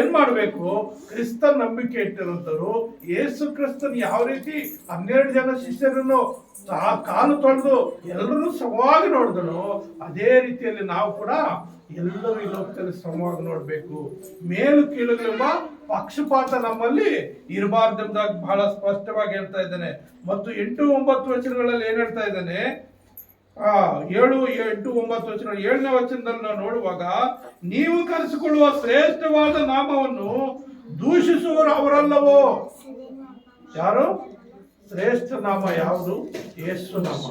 ಏನ್ ಮಾಡ್ಬೇಕು, ಕ್ರಿಸ್ತ ನಂಬಿಕೆ ಇಟ್ಟಿರುವಂತರು, ಯೇಸು ಕ್ರಿಸ್ತನ್ ಯಾವ ರೀತಿ 12 ಜನ ಶಿಷ್ಯರನ್ನು ಕಾಲು ತೊಳೆದು ಎಲ್ಲರೂ ಸಮವಾಗಿ ನೋಡಿದನು, ಅದೇ ರೀತಿಯಲ್ಲಿ ನಾವು ಕೂಡ ಎಲ್ಲರೂ ಈ ಲೋಕದಲ್ಲಿ ಸಮವಾಗಿ ನೋಡ್ಬೇಕು. ಮೇಲು ಕೀಳುಗಳೆಂಬ ಪಕ್ಷಪಾತ ನಮ್ಮಲ್ಲಿ ಇರಬಾರ್ದೆಂಬುದಾಗಿ ಬಹಳ ಸ್ಪಷ್ಟವಾಗಿ ಹೇಳ್ತಾ ಇದ್ದಾನೆ. ಮತ್ತು 8-9 ವಚನಗಳಲ್ಲಿ ಏನ್ ಹೇಳ್ತಾ ಇದ್ದಾನೆ, 7, 8, 9 ವಚನ 7ನೇ ವಚನದಲ್ಲಿ ನಾವು ನೋಡುವಾಗ, ನೀವು ಕರೆಸಿಕೊಳ್ಳುವ ಶ್ರೇಷ್ಠವಾದ ನಾಮವನ್ನು ದೂಷಿಸುವರು ಅವರಲ್ಲವೋ. ಯಾರು? ಶ್ರೇಷ್ಠ ನಾಮ ಯಾವುದು? ಯೇಸು ನಾಮ.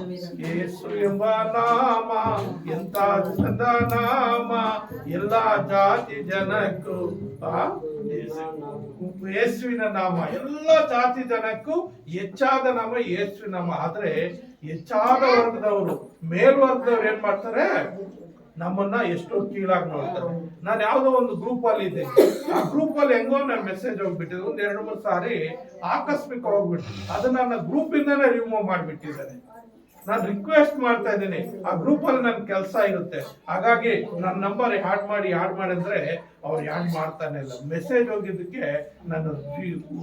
ಯೇಸು ಎಂಬ ನಾಮ ಎಂತ ಚಂದ ನಾಮ, ಎಲ್ಲ ಜಾತಿ ಜನಕ್ಕೂ ಯೇಸುವಿನ ನಾಮ, ಎಲ್ಲ ಜಾತಿ ಜನಕ್ಕೂ ಹೆಚ್ಚಾದ ನಾಮ ಯೇಸುವಿನ ನಾಮ. ಆದ್ರೆ ಹೆಚ್ಚಾದ ವರ್ಗದವರು, ಮೇಲ್ವರ್ಗದವ್ರು ಏನ್ ಮಾಡ್ತಾರೆ? ನಮ್ಮನ್ನ ಎಷ್ಟೋ ಕೀಳಾಗಿ ನೋಡ್ತಾರೆ. ನಾನು ಯಾವ್ದೋ ಒಂದು ಗ್ರೂಪ್ ಅಲ್ಲಿ ಇದ್ದೆ, ಆ ಗ್ರೂಪ್ ಅಲ್ಲಿ ಹೆಂಗೋ ನನ್ನ ಮೆಸೇಜ್ ಹೋಗ್ಬಿಟ್ಟಿದೆ. ಒಂದ್ 2-3 ಸಾರಿ ಆಕಸ್ಮಿಕ ಹೋಗ್ಬಿಟ್ಟು ಅದು ನನ್ನ ಗ್ರೂಪ್ ಇಂದಾನೆ ರಿಮೂವ್ ಮಾಡ್ಬಿಟ್ಟಿದ್ದಾರೆ. ನಾನು ರಿಕ್ವೆಸ್ಟ್ ಮಾಡ್ತಾ ಇದ್ದೀನಿ, ಆ ಗ್ರೂಪ್ ಅಲ್ಲಿ ನನ್ನ ಕೆಲಸ ಇರುತ್ತೆ, ಹಾಗಾಗಿ ನನ್ನ ನಂಬರ್ ಆಡ್ ಮಾಡಿ ಅಂದ್ರೆ ಅವ್ರು ಯಾಡ್ ಮಾಡ್ತಾನೆ ಇಲ್ಲ. ಮೆಸೇಜ್ ಹೋಗಿದ್ದಕ್ಕೆ ನನ್ನ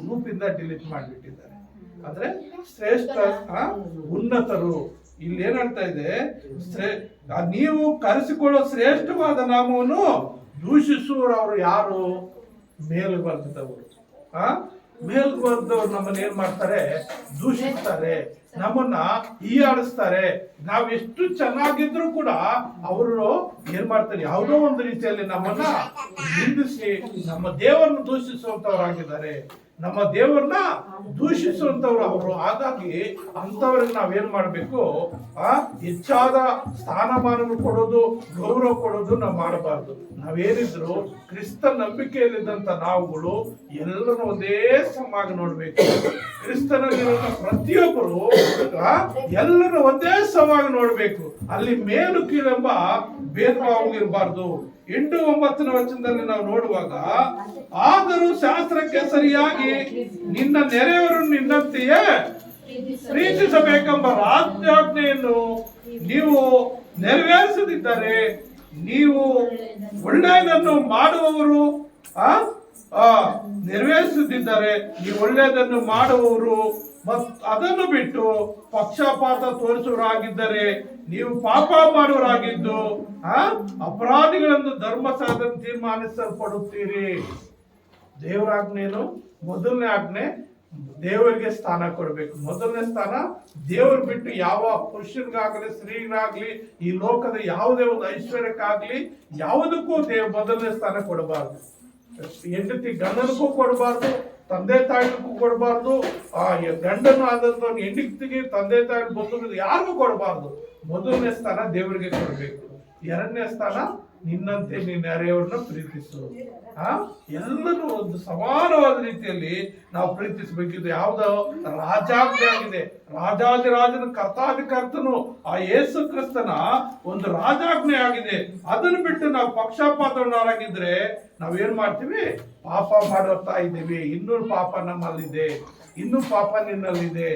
ಗ್ರೂಪ್ ಇಂದ ಡಿಲೀಟ್ ಮಾಡಿಬಿಟ್ಟಿದ್ದಾರೆ. ಆದ್ರೆ ಶ್ರೇಷ್ಠ ಉನ್ನತರು ಇಲ್ಲಿ ಏನ್ ಹೇಳ್ತಾ ಇದೆ? ನೀವು ಕರೆಸಿಕೊಳ್ಳೋ ಶ್ರೇಷ್ಠವಾದ ನಾಮವನ್ನು ದೂಷಿಸುವರು ಅವರು ಯಾರು? ಮೇಲ್ವರ್ಗದವರು. ಮೇಲ್ವರ್ಗದವ್ರು ನಮ್ಮನ್ನ ಏನ್ ಮಾಡ್ತಾರೆ? ದೂಷಿಸ್ತಾರೆ, ನಮ್ಮನ್ನ ಹೀಯಾಡಿಸ್ತಾರೆ. ನಾವ್ ಎಷ್ಟು ಚೆನ್ನಾಗಿದ್ರು ಕೂಡ ಅವರು ಏನ್ ಮಾಡ್ತಾರೆ? ಯಾವುದೋ ಒಂದು ರೀತಿಯಲ್ಲಿ ನಮ್ಮನ್ನ ನಿಂದಿಸಿ ನಮ್ಮ ದೇವರನ್ನು ದೂಷಿಸುವಂತವರಾಗಿದ್ದಾರೆ, ನಮ್ಮ ದೇವರನ್ನ ದೂಷಿಸುವಂತವ್ರು ಅವರು. ಹಾಗಾಗಿ ಅಂತವ್ರಿಗೆ ನಾವೇನ್ ಮಾಡ್ಬೇಕು? ಹೆಚ್ಚಾದ ಸ್ಥಾನಮಾನ ಕೊಡೋದು, ಗೌರವ ಕೊಡೋದು ನಾವು ಮಾಡಬಾರ್ದು. ನಾವೇನಿದ್ರು ಕ್ರಿಸ್ತ ನಂಬಿಕೆಯಲ್ಲಿದ್ದಂತ ನಾವುಗಳು ಎಲ್ಲರೂ ಒಂದೇ ಸಮಾಗಿ ನೋಡ್ಬೇಕು. ಕ್ರಿಸ್ತನಲ್ಲಿರೋ ಪ್ರತಿಯೊಬ್ಬರು ಎಲ್ಲರೂ ಒಂದೇ ಸಮಾಗಿ ನೋಡ್ಬೇಕು. ಅಲ್ಲಿ ಮೇಲು ಕೀಳೆಂಬ ಭೇದ ಭಾವ ಇರಬಾರ್ದು. 8, 9ನೇ ವಚನದಲ್ಲಿ ನಾವು ನೋಡುವಾಗ, ಆದರೂ ಶಾಸ್ತ್ರಕ್ಕೆ ಸರಿಯಾಗಿ ನಿನ್ನ ನೆರೆಯವರನ್ನು ನಿನ್ನಂತೆಯೇ ಪ್ರೀತಿಸಬೇಕೆಂಬ ರಾಜ್ಯಾಜ್ಞೆಯನ್ನು ನೀವು ನೆರವೇರಿಸದಿದ್ದರೆ, ನೀವು ಒಳ್ಳೆಯದನ್ನು ಮಾಡುವವರು ನೆರವೇರಿಸದಿದ್ದರೆ ನೀವು ಒಳ್ಳೆಯದನ್ನು ಮಾಡುವವರು ಅದನ್ನು ಬಿಟ್ಟು ಪಕ್ಷಪಾತ ತೋರಿಸುವರಾಗಿದ್ದರೆ ನೀವು ಪಾಪ ಮಾಡುವರಾಗಿದ್ದು ಅಪರಾಧಿಗಳನ್ನು ಧರ್ಮಶಾಸ್ತ್ರ ತೀರ್ಮಾನಿಸಲ್ಪಡುತ್ತೀರಿ. ದೇವರಾಜ್ಞೆನು ಮೊದಲನೇ ಆಜ್ಞೆ, ದೇವರಿಗೆ ಸ್ಥಾನ ಕೊಡಬೇಕು. ಮೊದಲನೇ ಸ್ಥಾನ ದೇವರು ಬಿಟ್ಟು ಯಾವ ಪುರುಷನಿಗಾಗ್ಲಿ ಸ್ತ್ರೀಗಾಗ್ಲಿ ಈ ಲೋಕದ ಯಾವುದೇ ಒಂದು ಐಶ್ವರ್ಯಕ್ಕಾಗ್ಲಿ ಯಾವುದಕ್ಕೂ ಮೊದಲನೇ ಸ್ಥಾನ ಕೊಡಬಾರ್ದು. ಹೆಂಡತಿ ಗಂಡನಿಗೂ ಕೊಡಬಾರ್ದು, ತಂದೆ ತಾಯಿಗೂ ಕೊಡಬಾರ್ದು. ಗಂಡನು ಆದಂತ ಹೆಂಡತಿಗೆ ತಂದೆ ತಾಯಿ ಬಂಧುಗಳು ಯಾರಿಗೂ ಕೊಡಬಾರ್ದು. ಮೊದಲನೇ ಸ್ಥಾನ ದೇವರಿಗೆ ಕೊಡಬೇಕು. 2ನೇ ಸ್ಥಾನ ನಿನ್ನಂತೆ ನಿನ್ನ ನೆರೆಯವರನ್ನ ಪ್ರೀತಿಸು. ಎಲ್ಲರೂ ಒಂದು ಸಮಾನವಾದ ರೀತಿಯಲ್ಲಿ ನಾವು ಪ್ರೀತಿಸಬೇಕಿದ್ದು ಯಾವುದೋ ರಾಜಾಜ್ಞೆ ಆಗಿದೆ. ರಾಜಾದಿರಾಜನ ಕರ್ತಾಧಿಕರ್ತನು ಆ ಯೇಸು ಕ್ರಿಸ್ತನ ಒಂದು ರಾಜಾಜ್ಞೆ ಆಗಿದೆ. ಅದನ್ನು ಬಿಟ್ಟು ನಾವು ಪಕ್ಷಪಾತವನ್ನಾಗಿದ್ರೆ ನಾವೇನ್ ಮಾಡ್ತೀವಿ? ಪಾಪ ಮಾಡುತ್ತಾ ಇದ್ದೀವಿ. ಇನ್ನೂ ಪಾಪ ನಮ್ಮಲ್ಲಿದೆ, ಇನ್ನೂ ಪಾಪ ನಿನ್ನಲ್ಲಿದೆ.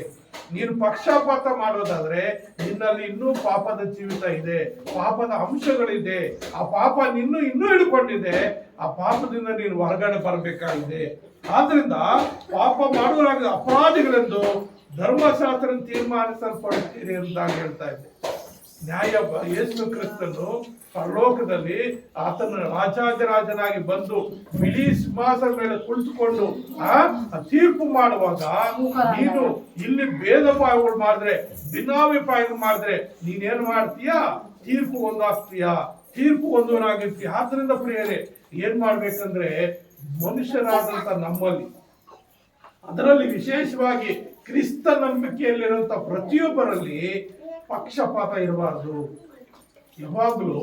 ನೀನು ಪಕ್ಷಪಾತ ಮಾಡೋದಾದ್ರೆ ನಿನ್ನಲ್ಲಿ ಇನ್ನೂ ಪಾಪದ ಜೀವಿತ ಇದೆ, ಪಾಪದ ಅಂಶಗಳಿದೆ. ಆ ಪಾಪ ಇನ್ನೂ ಹಿಡ್ಕೊಂಡಿದೆ. ಆ ಪಾಪದಿಂದ ನೀನು ಹೊರಗಡೆ ಬರಬೇಕಾಗಿದೆ. ಆದ್ರಿಂದ ಪಾಪ ಮಾಡುವಾಗ ಅಪರಾಧಿಗಳೆಂದು ಧರ್ಮಶಾಸ್ತ್ರ ತೀರ್ಮಾನಿಸಲ್ಪಡುತ್ತೀರಿ ಅಂತ ಹೇಳ್ತಾ ಇದೆ. ನ್ಯಾಯ ಯೇಸು ಕ್ರಿಸ್ತನು ಪರಲೋಕದಲ್ಲಿ ಆತನ ರಾಜಾದಿರಾಜನಾಗಿ ಬಂದು ಬಿಳಿ ಸಿಂಹಾಸನದ ಮೇಲೆ ಕುಳಿತುಕೊಂಡು ತೀರ್ಪು ಮಾಡುವಾಗ ನೀನು ಇಲ್ಲಿ ಭೇದ ಭಾವಗಳು ಮಾಡಿದ್ರೆ, ಭಿನ್ನಾಭಿಪ್ರಾಯಗಳು ಮಾಡಿದ್ರೆ ನೀನೇನು ಮಾಡ್ತೀಯಾ? ತೀರ್ಪು ಒಂದಾಗ್ತೀಯಾ? ತೀರ್ಪು ಒಂದವನಾಗಿರ್ತೀಯ. ಆದ್ರಿಂದ ಪ್ರಿಯರೇ, ಏನ್ ಮಾಡ್ಬೇಕಂದ್ರೆ ಮನುಷ್ಯರಾದಂತ ನಮ್ಮಲ್ಲಿ, ಅದರಲ್ಲಿ ವಿಶೇಷವಾಗಿ ಕ್ರಿಸ್ತ ನಂಬಿಕೆಯಲ್ಲಿರುವಂತ ಪ್ರತಿಯೊಬ್ಬರಲ್ಲಿ ಪಕ್ಷಪಾತ ಇರಬಾರ್ದು. ಯಾವಾಗಲೂ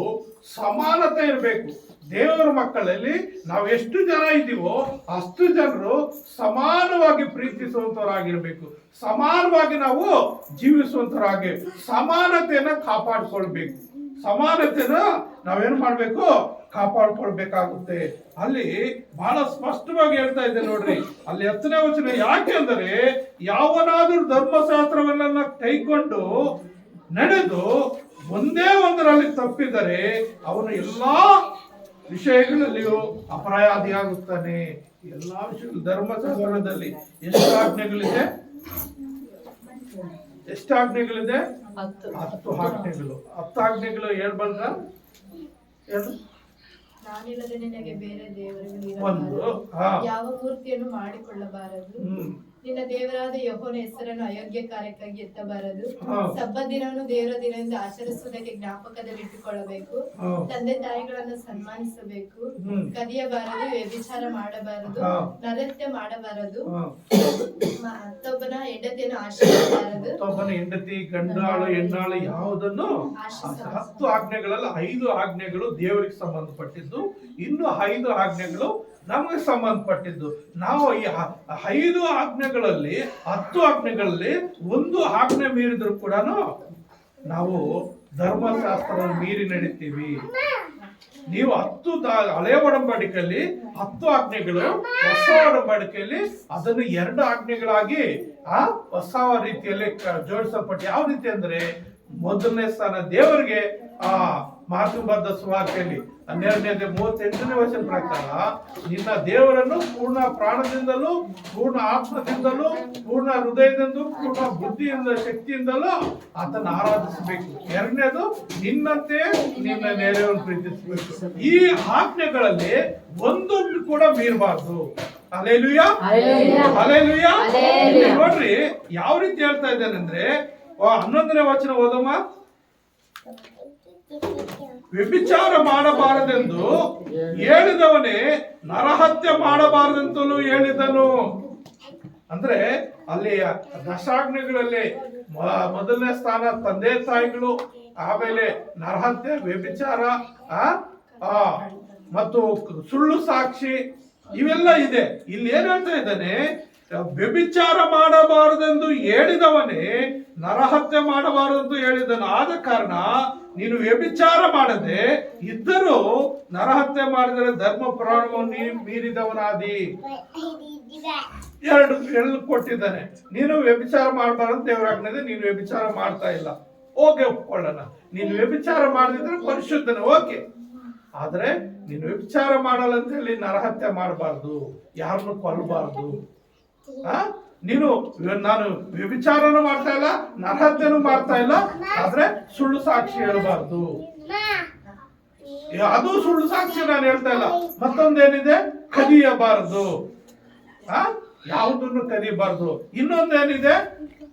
ಸಮಾನತೆ ಇರಬೇಕು. ದೇವರ ಮಕ್ಕಳಲ್ಲಿ ನಾವು ಎಷ್ಟು ಜನ ಇದ್ದೀವೋ ಅಷ್ಟು ಜನರು ಸಮಾನವಾಗಿ ಪ್ರೀತಿಸುವಂತವರಾಗಿರ್ಬೇಕು, ಸಮಾನವಾಗಿ ನಾವು ಜೀವಿಸುವಂತವರಾಗಿ ಸಮಾನತೆಯನ್ನ ಕಾಪಾಡಿಕೊಳ್ಬೇಕು. ಸಮಾನತೆನ ನಾವೇನು ಮಾಡ್ಬೇಕು? ಕಾಪಾಡ್ಕೊಳ್ಬೇಕಾಗುತ್ತೆ. ಅಲ್ಲಿ ಬಹಳ ಸ್ಪಷ್ಟವಾಗಿ ಹೇಳ್ತಾ ಇದೆ ನೋಡ್ರಿ, ಅಲ್ಲಿ 10ನೇ ವಚನ. ಯಾಕೆ ಅಂದರೆ ಯಾವನಾದ್ರೂ ಧರ್ಮಶಾಸ್ತ್ರವನ್ನೆಲ್ಲ ಕೈಕೊಂಡು ನಡೆದು ಒಂದೇ ಒಂದರಲ್ಲಿ ತಪ್ಪಿದರೆ ಅವನು ಎಲ್ಲಾ ವಿಷಯಗಳಲ್ಲಿಯೂ ಅಪರಾಧಿಯಾಗುತ್ತಾನೆ. ಎಲ್ಲಾ ವಿಷಯಗಳು ಧರ್ಮಶಾಸ್ತ್ರದಲ್ಲಿ ಎಷ್ಟು ಆಜ್ಞೆಗಳಿದೆ? 10 ಆಜ್ಞೆಗಳು. 10 ಆಜ್ಞೆಗಳು ಹೇಳ್ಬಂದ್ರ ನಾನಿಲ್ಲದೆ ನಿನಗೆ ಬೇರೆ ದೇವರುಗಳು ಒಂದು ಯಾವ ಮೂರ್ತಿಯನ್ನು ಮಾಡಿಕೊಳ್ಳಬಾರದು, ನಿನ್ನ ದೇವರಾದ ಯೆಹೋವನ ಹೆಸರನ್ನು ಅಯೋಗ್ಯ ಕಾರ್ಯಕ್ಕಾಗಿ ಎತ್ತಬಾರದು. ಹಾ. ಸಬ್ಬತ್ ದಿನವನ್ನು ದೇವರ ದಿನದಿಂದ ಆಚರಿಸುವುದಕ್ಕೆ ಜ್ಞಾಪಕದಲ್ಲಿಟ್ಟುಕೊಳ್ಳಬೇಕು. ಹಾ. ತಂದೆ ತಾಯಿಗಳನ್ನು ಸನ್ಮಾನಿಸಬೇಕು. ಕದಿಯಬಾರದು, ವ್ಯಭಿಚಾರ ಮಾಡಬಾರದು, ಹಾ. ನರತ್ಯ ಮಾಡಬಾರದು, ಹಾ. ಮತ್ತೊಬ್ಬನ ಹೆಂಡತಿಯನ್ನು ಆಶ್ರಯಿಸಬಾರದು. ಮತ್ತೊಬ್ಬನ ಹೆಂಡತಿ, ಗಂಡಾಳು, ಹೆಣ್ಣಾಳು ಯಾವುದನ್ನು 10 ಆಜ್ಞೆಗಳಲ್ಲಿ 5 ಆಜ್ಞೆಗಳು ದೇವರಿಗೆ ಸಂಬಂಧಪಟ್ಟಿದ್ದು, ಇನ್ನು 5 ಆಜ್ಞೆಗಳು ನಮಗೆ ಸಂಬಂಧಪಟ್ಟಿದ್ದು. ನಾವು ಈ 5 ಆಜ್ಞೆಗಳಲ್ಲಿ 10 ಆಜ್ಞೆಗಳಲ್ಲಿ ಒಂದು ಆಜ್ಞೆ ಮೀರಿದ್ರು ಕೂಡ ನಾವು ಧರ್ಮಶಾಸ್ತ್ರವನ್ನು ಮೀರಿ ನಡೀತೀವಿ. ನೀವು 10 ಹಳೆಯ ಒಡಂಬಡಿಕೆಯಲ್ಲಿ 10 ಆಜ್ಞೆಗಳು, ಹೊಸ ಒಡಂಬಡಿಕೆಯಲ್ಲಿ ಅದನ್ನು 2 ಆಜ್ಞೆಗಳಾಗಿ ಹೊಸ ರೀತಿಯಲ್ಲಿ ಜೋಡಿಸಲ್ಪಟ್ಟು, ಯಾವ ರೀತಿ ಅಂದ್ರೆ ಮೊದಲನೇ ಸ್ಥಾನ ದೇವರಿಗೆ ಮಾತುಬದ್ಧ ಸುವಾರ್ತೆಯಲ್ಲಿ 12:38 ವಚನ ಪ್ರಕಾರ ನಿನ್ನ ದೇವರನ್ನು ಪೂರ್ಣ ಪ್ರಾಣದಿಂದಲೂ, ಪೂರ್ಣ ಆತ್ಮದಿಂದಲೂ, ಪೂರ್ಣ ಹೃದಯದಿಂದಲೂ, ಪೂರ್ಣ ಬುದ್ಧಿಯಿಂದ, ಶಕ್ತಿಯಿಂದಲೂ ಆತನ ಆರಾಧಿಸಬೇಕು. 2ನೇದು ನಿನ್ನಂತೆ ನಿನ್ನ ನೆರೆಯನ್ನು ಪ್ರೀತಿಸಬೇಕು. ಈ ಆಜ್ಞೆಗಳಲ್ಲಿ ಒಂದೊಂದು ಕೂಡ ಮೀರಬಾರ್ದು. Hallelujah, hallelujah. ನೋಡ್ರಿ ಯಾವ ರೀತಿ ಹೇಳ್ತಾ ಇದ್ದಾನೆ ಅಂದ್ರೆ 11ನೇ ವಚನ ಓದಮ್ಮ. ವ್ಯಭಿಚಾರ ಮಾಡಬಾರದೆಂದು ಹೇಳಿದವನೇ ನರಹತ್ಯೆ ಮಾಡಬಾರದೆಂತಲೂ ಹೇಳಿದನು. ಅಂದ್ರೆ ಅಲ್ಲಿ 10 ಆಜ್ಞೆಗಳಲ್ಲಿ ಮೊದಲನೇ ಸ್ಥಾನ ತಂದೆ ತಾಯಿಗಳು, ಆಮೇಲೆ ನರಹತ್ಯೆ, ವ್ಯಭಿಚಾರ, ಮತ್ತು ಸುಳ್ಳು ಸಾಕ್ಷಿ, ಇವೆಲ್ಲ ಇದೆ. ಇಲ್ಲಿ ಏನ್ ಹೇಳ್ತಾ ಇದ್ದಾನೆ? ವ್ಯಭಿಚಾರ ಮಾಡಬಾರದೆಂದು ಹೇಳಿದವನೇ ನರಹತ್ಯೆ ಮಾಡಬಾರದೆಂದು ಹೇಳಿದನು. ಆದ ಕಾರಣ ನೀನು ವ್ಯಭಿಚಾರ ಮಾಡದೆ ಇದ್ದರೂ ನರಹತ್ಯೆ ಮಾಡಿದರೆ ಧರ್ಮ ಪ್ರಮಾಣವನ್ನು ಮೀರಿದವನಾದಿ. 2 ಕೊಟ್ಟಿದ್ದಾನೆ. ನೀನು ವ್ಯಭಿಚಾರ ಮಾಡಬಾರದು ದೇವರಾಜ್ಞೆ, ನೀನು ವ್ಯಭಿಚಾರ ಮಾಡ್ತಾ ಇಲ್ಲ, ಓಕೆ ಒಪ್ಕೊಳ್ಳೋಣ. ನೀನು ವ್ಯಭಿಚಾರ ಮಾಡದಿದ್ರೆ ಪರಿಶುದ್ಧನೆ, ಓಕೆ. ಆದ್ರೆ ನೀನು ವ್ಯಭಿಚಾರ ಮಾಡಲ್ಲ ಅಂತ ಹೇಳಿ ನರಹತ್ಯೆ ಮಾಡಬಾರ್ದು, ಯಾರನ್ನು ಕೊಲ್ಲಬಾರ್ದು. ನಾನು ವ್ಯಭಿಚಾರನೂ ಮಾಡ್ತಾ ಇಲ್ಲ, ನರಹತ್ಯೆನೂ ಮಾಡ್ತಾ ಇಲ್ಲ, ಆದ್ರೆ ಸುಳ್ಳು ಸಾಕ್ಷಿ ಹೇಳಬಾರ್ದು. ಅದು ಸುಳ್ಳು ಸಾಕ್ಷಿ ನಾನು ಹೇಳ್ತಾ ಇಲ್ಲ. ಮತ್ತೊಂದೇನಿದೆ? ಕದಿಯಬಾರದು, ಯಾವುದನ್ನು ಕದಿಯಬಾರ್ದು. ಇನ್ನೊಂದೇನಿದೆ?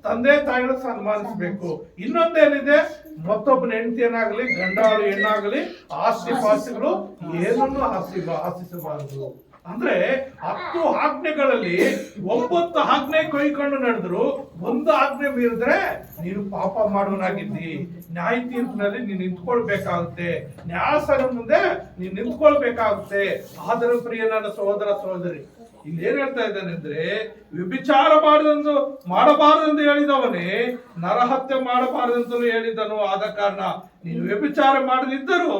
ತಂದೆ ತಾಯಿಗಳು ಸನ್ಮಾನಿಸಬೇಕು. ಇನ್ನೊಂದೇನಿದೆ? ಮತ್ತೊಬ್ಬನ ಹೆಂಡತಿಯನ್ನಾಗಲಿ, ಗಂಡಾಳು ಹೆಣ್ಣಾಗಲಿ, ಆಸ್ತಿ ಪಾಸ್ತಿಗಳು ಏನನ್ನು ಆಶಿಸಬಾರದು. ಅಂದ್ರೆ 10 ಆಜ್ಞೆಗಳಲ್ಲಿ 9 ಆಜ್ಞೆ ಕೈಕೊಂಡು ನಡೆದ್ರು, 1 ಆಜ್ಞೆ ಮೀರಿದ್ರೆ ನೀನು ಪಾಪ ಮಾಡುವನಾಗಿದ್ದಿ. ನ್ಯಾಯ ತೀರ್ಪಿನಲ್ಲಿ ನೀನು ನಿಂತ್ಕೊಳ್ಬೇಕಾಗುತ್ತೆ, ನ್ಯಾಯಾಸನ ಮುಂದೆ ನೀನು ನಿಂತ್ಕೊಳ್ಬೇಕಾಗುತ್ತೆ. ಆದರೆ ಪ್ರಿಯ ನನ್ನ ಸಹೋದರ ಸಹೋದರಿ, ಇಲ್ಲಿ ಏನ್ ಹೇಳ್ತಾ ಇದ್ದಾನೆ ಅಂದ್ರೆ, ವ್ಯಭಿಚಾರ ಮಾಡಬಾರದೆಂದು ಹೇಳಿದವನೇ ನರಹತ್ಯೆ ಮಾಡಬಾರದೆಂತಲೂ ಹೇಳಿದನು. ಆದ ಕಾರಣ ನೀನು ವ್ಯಭಿಚಾರ ಮಾಡದಿದ್ದರೂ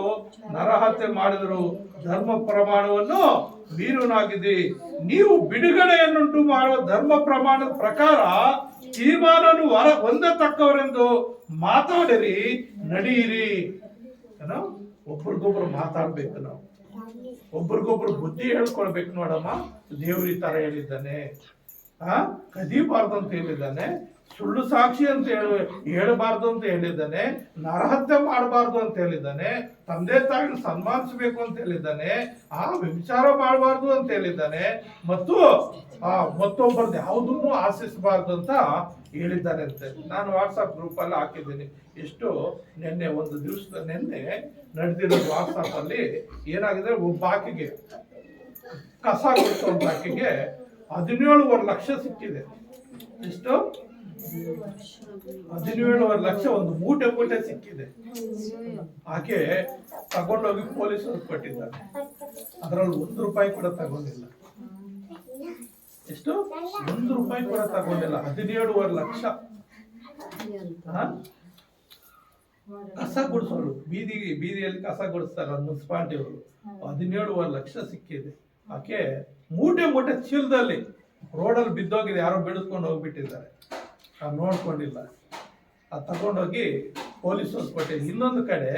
ನರಹತ್ಯೆ ಮಾಡಿದರು ಧರ್ಮ ಪ್ರಮಾಣವನ್ನು ಮೀರುನಾಗಿದೆ. ನೀವು ಬಿಡುಗಡೆಯನ್ನುಂಟು ಮಾಡುವ ಧರ್ಮ ಪ್ರಮಾಣದ ಪ್ರಕಾರ ತೀರ್ಮಾನವನ್ನು ಹೊಂದತಕ್ಕವರೆಂದು ಮಾತಾಡಿರಿ, ನಡೆಯಿರಿ. ಒಬ್ರಿಗೊಬ್ರು ಮಾತಾಡ್ಬೇಕು, ನಾವು ಒಬ್ರಿಗೊಬ್ರು ಬುದ್ಧಿ ಹೇಳ್ಕೊಳ್ಬೇಕು. ನೋಡಮ್ಮ, ದೇವ್ರ ಈ ತರ ಹೇಳಿದ್ದಾನೆ, ಕದಿಬಾರ್ದು ಅಂತ ಹೇಳಿದ್ದಾನೆ, ಸುಳ್ಳು ಸಾಕ್ಷಿ ಅಂತ ಹೇಳಬಾರ್ದು ಅಂತ ಹೇಳಿದ್ದಾನೆ, ನರಹತ್ಯೆ ಮಾಡಬಾರ್ದು ಅಂತ ಹೇಳಿದ್ದಾನೆ, ತಂದೆ ತಾಯಿನ ಸನ್ಮಾನಿಸಬೇಕು ಅಂತ ಹೇಳಿದ್ದಾನೆ, ವ್ಯಭಿಚಾರ ಮಾಡಬಾರ್ದು ಅಂತ ಹೇಳಿದ್ದಾನೆ, ಮತ್ತು ಮತ್ತೊಬ್ಬರದ್ದು ಯಾವುದನ್ನು ಆಶಿಸಬಾರ್ದು ಅಂತ ಹೇಳಿದ್ದಾನೆ ಅಂತೆ. ನಾನು ವಾಟ್ಸಾಪ್ ಗ್ರೂಪ್ ಅಲ್ಲಿ ಹಾಕಿದ್ದೀನಿ. ಎಷ್ಟು ನಿನ್ನೆ ನಡೆದಿರೋ ವಾಟ್ಸಾಪ್ ಅಲ್ಲಿ ಏನಾಗಿದೆ, ಒಬ್ಬ ಆಕೆಗೆ ಕಸ ಕೊಟ್ಟು ಒಬ್ಬ ಆಕೆಗೆ 17.5 ಲಕ್ಷ ಸಿಕ್ಕಿದೆ. ಎಷ್ಟು? 17.5 ಲಕ್ಷ ಒಂದು ಮೂಟೆ ಸಿಕ್ಕಿದೆ. ಆಕೆ ತಗೊಂಡೋಗಿ ಪೊಲೀಸರು ಕೊಟ್ಟಿದ್ದಾರೆ. ಅದರಲ್ಲಿ 1 ರೂಪಾಯಿ ಕೂಡ ತಗೊಂಡಿಲ್ಲ. ಎಷ್ಟು? 1 ರೂಪಾಯಿ ಕೂಡ ತಗೊಂಡಿಲ್ಲ. 17.5 ಲಕ್ಷ ಕಸ ಗುಡಿಸೋರು, ಬೀದಿಯಲ್ಲಿ ಕಸ ಗುಡಿಸ್ತಾರೆ ಮುನ್ಸಿಪಾಲಿಟಿ ಅವರು. 17.5 ಲಕ್ಷ ಸಿಕ್ಕಿದೆ. ಆಕೆ ಮೂಟೆ ಚೀಲದಲ್ಲಿ ರೋಡಲ್ಲಿ ಬಿದ್ದೋಗಿದೆ, ಯಾರೋ ಬಿಡಿಸ್ಕೊಂಡು ಹೋಗ್ಬಿಟ್ಟಿದ್ದಾರೆ, ನೋಡ್ಕೊಂಡಿಲ್ಲ. ಅದು ತಗೊಂಡೋಗಿ ಪೊಲೀಸರು ಕೊಟ್ಟಿದೆ. ಇನ್ನೊಂದು ಕಡೆ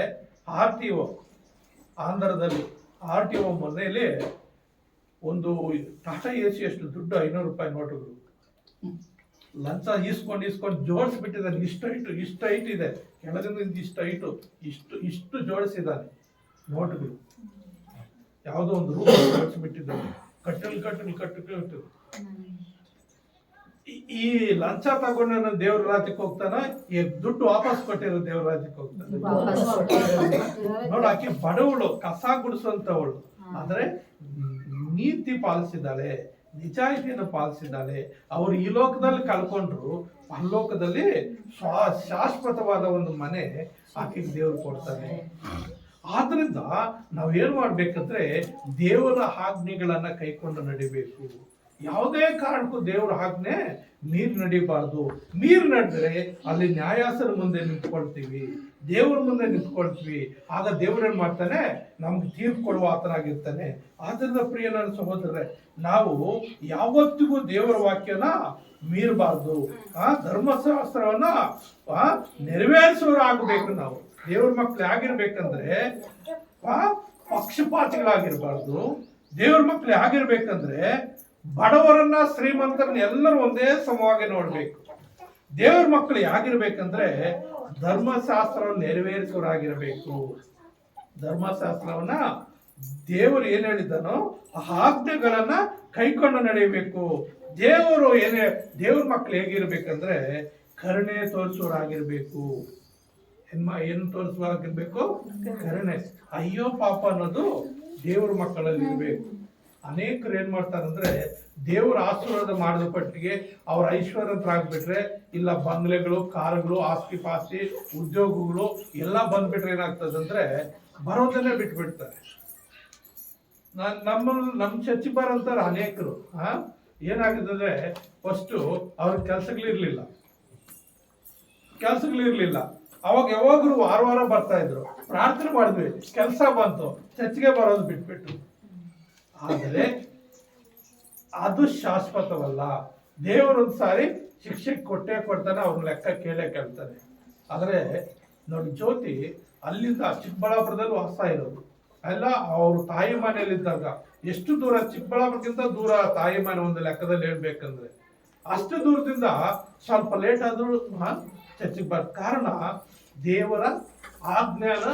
RTO, ಆಂಧ್ರದಲ್ಲಿ RTO ಮನೆಯಲ್ಲಿ ಒಂದು ಟಾಟಾ AC ಅಷ್ಟು ದುಡ್ಡು 500 ರೂಪಾಯಿ ನೋಟುಗಳು ಲಂಚ ಇಸ್ಕೊಂಡು ಜೋಡಿಸ್ಬಿಟ್ಟಿದ್ದಾನೆ. ಇಷ್ಟು ಹೈಟ್ ಇದೆ, ಕೆಳಗಿಂದ ಇಷ್ಟು ಜೋಡಿಸಿದ್ದಾನೆ ನೋಟುಗಳು. ಯಾವುದೋ ಒಂದು ರೂಪ ಜೋಡಿಸ್ಬಿಟ್ಟಿದ್ದಾನೆ, ಕಟ್ಟು. ಈ ಲಂಚ ತಗೊಂಡ ದೇವ್ರ ರಾಜ್ಯಕ್ಕೆ ಹೋಗ್ತಾನ, ಈ ದುಡ್ಡು ವಾಪಸ್ ಕೊಟ್ಟಿರೋ ದೇವ್ರ ರಾಜ್ಯಕ್ಕೆ ಹೋಗ್ತಾನೆ. ನೋಡ, ಆಕಿ ಬಡವಳು, ಕಸ ಗುಡಿಸುವಂತವಳು, ಆದ್ರೆ ನೀತಿ ಪಾಲಿಸಿದಾಳೆ, ನಿಜಾಯಿತಿಯನ್ನು ಪಾಲಿಸಿದಾಳೆ. ಅವ್ರು ಈ ಲೋಕದಲ್ಲಿ ಕಳ್ಕೊಂಡ್ರು, ಪರಲೋಕದಲ್ಲಿ ಶಾಶ್ವತವಾದ ಒಂದು ಮನೆ ಆಕೆಗೆ ದೇವ್ರು ಕೊಡ್ತಾನೆ. ಆದ್ರಿಂದ ನಾವೇನ್ ಮಾಡ್ಬೇಕಂದ್ರೆ ದೇವರ ಆಜ್ಞೆಗಳನ್ನ ಕೈಕೊಂಡು ನಡಿಬೇಕು. ಯಾವುದೇ ಕಾರಣಕ್ಕೂ ದೇವರ ಆಜ್ಞೆ ನೀರು ನಡಿಬಾರ್ದು. ನೀರು ನಡೆದ್ರೆ ಅಲ್ಲಿ ನ್ಯಾಯಾಸನ ಮುಂದೆ ನಿಂತ್ಕೊಳ್ತೀವಿ, ದೇವರ ಮುಂದೆ ನಿಂತ್ಕೊಳ್ತೀವಿ. ಆಗ ದೇವ್ರೇನ್ ಮಾಡ್ತಾನೆ, ನಮ್ಗೆ ತೀರ್ಪು ಕೊಡುವ ಆತನಾಗಿರ್ತಾನೆ. ಆದ್ರಿಂದ ಪ್ರಿಯ ನನ್ನ ಸಹೋದರರೇ, ನಾವು ಯಾವತ್ತಿಗೂ ದೇವರ ವಾಕ್ಯನ ಮೀರಬಾರ್ದು. ಧರ್ಮಶಾಸ್ತ್ರವನ್ನ ನೆರವೇರಿಸೋರು ಆಗಬೇಕು. ನಾವು ದೇವ್ರ ಮಕ್ಳು ಆಗಿರ್ಬೇಕಂದ್ರೆ ಪಕ್ಷಪಾತಿಗಳಾಗಿರ್ಬಾರ್ದು. ದೇವ್ರ ಮಕ್ಳು ಆಗಿರ್ಬೇಕಂದ್ರೆ ಬಡವರನ್ನ ಶ್ರೀಮಂತರನ್ನ ಎಲ್ಲರೂ ಒಂದೇ ಸಮವಾಗಿ ನೋಡ್ಬೇಕು. ದೇವ್ರ ಮಕ್ಕಳು ಯಾಗಿರ್ಬೇಕಂದ್ರೆ ಧರ್ಮಶಾಸ್ತ್ರವನ್ನು ನೆರವೇರಿಸೋರಾಗಿರ್ಬೇಕು. ಧರ್ಮಶಾಸ್ತ್ರವನ್ನ ದೇವರು ಏನ್ ಹೇಳಿದ್ದಾನೋ ಆ ಆಜ್ಞೆಗಳನ್ನ ಕೈಕೊಂಡು ನಡೆಯಬೇಕು. ದೇವ್ರ ಮಕ್ಕಳು ಹೇಗಿರ್ಬೇಕಂದ್ರೆ ಕರುಣೆ ತೋರಿಸೋರಾಗಿರ್ಬೇಕು. ಏನು ತೋರಿಸುವಾಗಿರ್ಬೇಕು? ಕರುಣೆ. ಅಯ್ಯೋ ಪಾಪ ಅನ್ನೋದು ದೇವ್ರ ಮಕ್ಕಳಲ್ಲಿ ಇರ್ಬೇಕು. ಅನೇಕರು ಏನ್ ಮಾಡ್ತಾರಂದ್ರೆ ದೇವ್ರ ಆಶೀರ್ವಾದ ಮಾಡಿದ ಪಟ್ಟಿಗೆ ಅವ್ರ ಐಶ್ವರ್ಯಂತರಾಗ್ಬಿಟ್ರೆ, ಇಲ್ಲ ಬಂಗ್ಲೆಗಳು, ಕಾರುಗಳು, ಆಸ್ತಿ ಪಾಸ್ತಿ, ಉದ್ಯೋಗಗಳು ಎಲ್ಲ ಬಂದ್ಬಿಟ್ರೆ ಏನಾಗ್ತದಂದ್ರೆ ಬರೋದನ್ನೇ ಬಿಟ್ಬಿಡ್ತಾರೆ. ನಮ್ಮ ಚರ್ಚಿ ಬರೋಂತಾರ ಅನೇಕರು ಏನಾಗಿದ್ರೆ ಫಸ್ಟು ಅವ್ರ ಕೆಲ್ಸಗಳಿರ್ಲಿಲ್ಲ. ಅವಾಗ ಯಾವಾಗಲೂ ವಾರ ಬರ್ತಾ ಇದ್ರು, ಪ್ರಾರ್ಥನೆ ಮಾಡಿದ್ವಿ, ಕೆಲಸ ಬಂತು, ಚರ್ಚ್ಗೆ ಬರೋದು ಬಿಟ್ಬಿಟ್ರು. ಆದರೆ ಅದು ಶಾಶ್ವತವಲ್ಲ. ದೇವರೊಂದು ಸಾರಿ ಶಿಕ್ಷೆ ಕೊಡ್ತಾನೆ, ಅವ್ರನ್ನ ಲೆಕ್ಕ ಕೇಳ್ತಾನೆ. ಆದ್ರೆ ನೋಡಿ, ಜ್ಯೋತಿ ಅಲ್ಲಿಂದ ಚಿಕ್ಕಬಳ್ಳಾಪುರದಲ್ಲಿ ವಾಸ ಇರೋದು ಎಲ್ಲ. ಅವ್ರ ತಾಯಿ ಮನೆಯಲ್ಲಿದ್ದಾಗ ಎಷ್ಟು ದೂರ, ಚಿಕ್ಕಬಳ್ಳಾಪುರಕ್ಕಿಂತ ದೂರ ತಾಯಿ ಮನೆ ಒಂದು ಲೆಕ್ಕದಲ್ಲಿ ಹೇಳ್ಬೇಕಂದ್ರೆ. ಅಷ್ಟು ದೂರದಿಂದ ಸ್ವಲ್ಪ ಲೇಟ್ ಆದ್ರೂ ಚರ್ಚಿಗೆ ಬರ್ ಕಾರಣ ದೇವರ ಆಜ್ಞಾನ